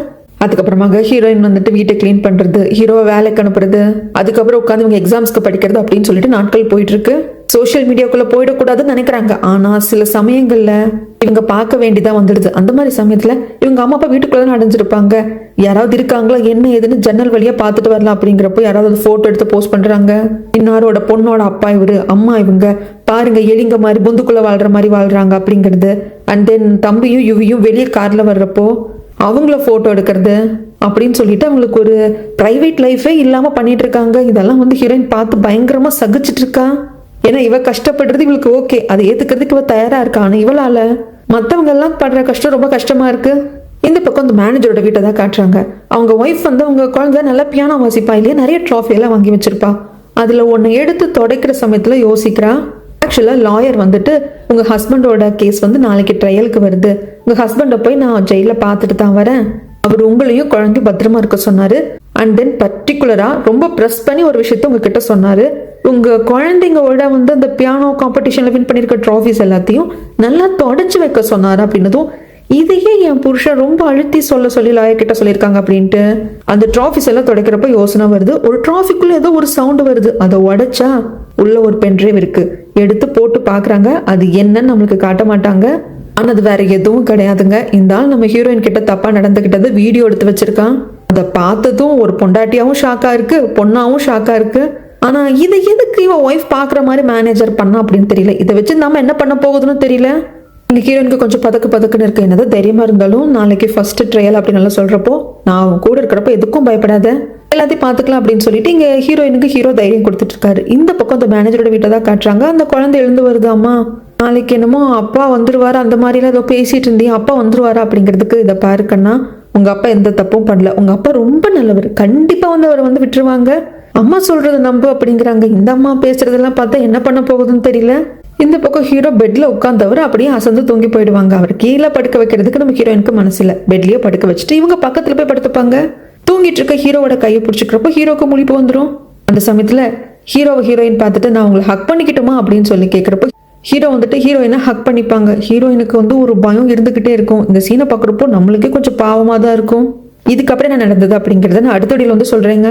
அதுக்கப்புறமாக ஹீரோயின் வந்துட்டு வீட்டை கிளீன் பண்றது, ஹீரோவை வேலைக்கு அனுப்புறது, அதுக்கப்புறம் உட்காந்து இவங்க எக்ஸாம்ஸ்க்கு படிக்கிறது அப்படின்னு சொல்லிட்டு நாட்கள் போயிட்டு இருக்கு. சோஷியல் மீடியாக்குள்ள போயிடக்கூடாதுன்னு நினைக்கிறாங்க, ஆனா சில சமயங்கள்ல இவங்க பார்க்க வேண்டியதா வந்துடுது. அந்த மாதிரி சமயத்துல இவங்க அம்மா அப்பா வீட்டுக்குள்ள அடைஞ்சிருப்பாங்க, யாராவது இருக்காங்களா என்ன ஏதுன்னு ஜன்னல் வழியா பார்த்துட்டு வரலாம் அப்படிங்கிறப்போ யாராவது போட்டோ எடுத்து போஸ்ட் பண்றாங்க, இன்னாரோட பொண்ணோட அப்பா இவரு, அம்மா இவங்க பாருங்க எலிங்க மாதிரி பொந்துக்குள்ள வாழ்ற மாதிரி வாழ்றாங்க அப்படிங்கிறது. அண்ட் தென் தம்பியும் யுவியும் வெளியே கார்ல வர்றப்போ அவங்கள போட்டோ எடுக்கிறது அப்படின்னு சொல்லிட்டு அவங்களுக்கு ஒரு பிரைவேட் லைஃபே இல்லாம பண்ணிட்டு இருக்காங்க. இதெல்லாம் வந்து ஹீரோயின் பார்த்து பயங்கரமா சகிச்சிட்டு இருக்கா. ஏன்னா இவ கஷ்டப்படுறது இவளுக்கு ஓகே, அதை ஏத்துக்கிறதுக்கு இவ தயாரா இருக்கா, ஆனா இவளால மத்தவங்க எல்லாம் படுற கஷ்டம் ரொம்ப கஷ்டமா இருக்கு. இந்த பக்கம் அந்த மேனேஜரோட வீட்டை தான் காட்டுறாங்க. அவங்க ஒய்ஃப் வந்து அவங்க குழந்தை நல்லா பியானோ வாசிப்பா இல்லையா, நிறைய ட்ராஃபி எல்லாம் வாங்கி வச்சிருப்பா. அதில் ஒன்று எடுத்து துடைக்கிற சமயத்தில் யோசிக்கிறா. ஆக்சுவலாக லாயர் வந்துட்டு உங்கள் ஹஸ்பண்டோட கேஸ் வந்து நாளைக்கு ட்ரையலுக்கு வருது, உங்கள் ஹஸ்பண்டை போய் நான் ஜெயிலில் பார்த்துட்டு தான் வரேன், அவர் உங்களையும் குழந்தை பத்திரமா இருக்க சொன்னார். அண்ட் தென் பர்டிகுலராக ரொம்ப ப்ரெஸ் பண்ணி ஒரு விஷயத்த உங்ககிட்ட சொன்னார். உங்கள் குழந்தைங்களோட வந்து அந்த பியானோ காம்படிஷனில் வின் பண்ணியிருக்க ட்ராஃபிஸ் எல்லாத்தையும் நல்லா தொடச்சி வைக்க சொன்னார் அப்படின்னதும், இதையே என் புருஷன் ரொம்ப அழுத்தி சொல்லி லாயர் கிட்ட சொல்லியிருக்காங்க அப்படின்ட்டு அந்த ட்ராஃபிஸ் எல்லாம் துடைக்கிறப்ப யோசனை வருது. ஒரு ட்ராஃபிக்குள்ள ஏதோ ஒரு சவுண்டு வருது, அதை உடைச்சா உள்ள ஒரு பென்ட்ரைவ் இருக்கு. எடுத்து போட்டு பாக்குறாங்க, அது என்னன்னு நம்மளுக்கு காட்ட மாட்டாங்க. ஆனா அது வேற எதுவும் கிடையாதுங்க. இந்த ஆள் நம்ம ஹீரோயின் கிட்ட தப்பா நடந்துகிட்டது வீடியோ எடுத்து வச்சிருக்கான். அதை பார்த்ததும் ஒரு பொண்டாட்டியாவும் ஷாக்கா இருக்கு, பொண்ணாவும் ஷாக்கா இருக்கு. ஆனா இதை எதுக்கு இவன் ஒய்ஃப் பாக்குற மாதிரி மேனேஜர் பண்ணா அப்படின்னு தெரியல. இதை வச்சு நம்ம என்ன பண்ண போகுதுன்னு தெரியல. இந்த ஹீரோயினுக்கு கொஞ்சம் பதக்குன்னு இருக்கு. என்னது தைரியமா இருந்தாலும் நாளைக்கு ஃபர்ஸ்ட் ட்ரையல் அப்படின்னு நல்லா சொல்றப்போ, நான் கூட இருக்கிறப்ப எதுக்கும் பயப்படாத, எல்லாத்தையும் பார்த்துக்கலாம் அப்படின்னு சொல்லிட்டு இங்க ஹீரோயினுக்கு ஹீரோ தைரியம் கொடுத்துட்டு இருக்காரு. இந்த பக்கம் அந்த மேனேஜரோட வீட்டை தான் காட்டுறாங்க. அந்த குழந்தை எழுந்து வருது. அம்மா நாளைக்கு என்னமோ அப்பா வந்துருவாரு, அந்த மாதிரிலாம் ஏதோ பேசிட்டு இருந்தீங்க, அப்பா வந்துருவாரு அப்படிங்கிறதுக்கு இதை பாருக்கண்ணா, உங்க அப்பா எந்த தப்பும் பண்ணல, உங்க அப்பா ரொம்ப நல்லவர், கண்டிப்பா வந்து அவரை வந்து விட்டுருவாங்க, அம்மா சொல்றது நம்பு அப்படிங்கிறாங்க. இந்த அம்மா பேசுறதெல்லாம் பார்த்தா என்ன பண்ண போகுதுன்னு தெரியல. இந்த பக்கம் ஹீரோ பெட்ல உட்கார்ந்தவர் அப்படியே அசந்து தூங்கி போயிடுவாங்க. அவர் கீழே படுக்க வைக்கிறதுக்கு நம்ம ஹீரோயினுக்கு மனசு இல்லை. பெட்லயே படுக்க வச்சுட்டு இவங்க பக்கத்துல போய் படுத்துப்பாங்க. தூங்கிட்டு இருக்க ஹீரோவோட கையை பிடிச்சிக்கிறப்போ ஹீரோக்கு முழிப்பு வந்துடும். அந்த சமயத்துல ஹீரோயின் பார்த்துட்டு நான் உங்களை ஹக் பண்ணிக்கிட்டுமா அப்படின்னு சொல்லி கேட்குறப்போ ஹீரோ வந்துட்டு ஹீரோயினை ஹக் பண்ணிப்பாங்க. ஹீரோயினுக்கு வந்து ஒரு பயம் இருந்துகிட்டே இருக்கும். இந்த சீனை பார்க்குறப்போ நம்மளுக்கே கொஞ்சம் பாவமாக தான் இருக்கும். இதுக்கப்புறம் என்ன நடந்தது அப்படிங்கிறத நான் அடுத்த வீடியோல வந்து சொல்றேங்க.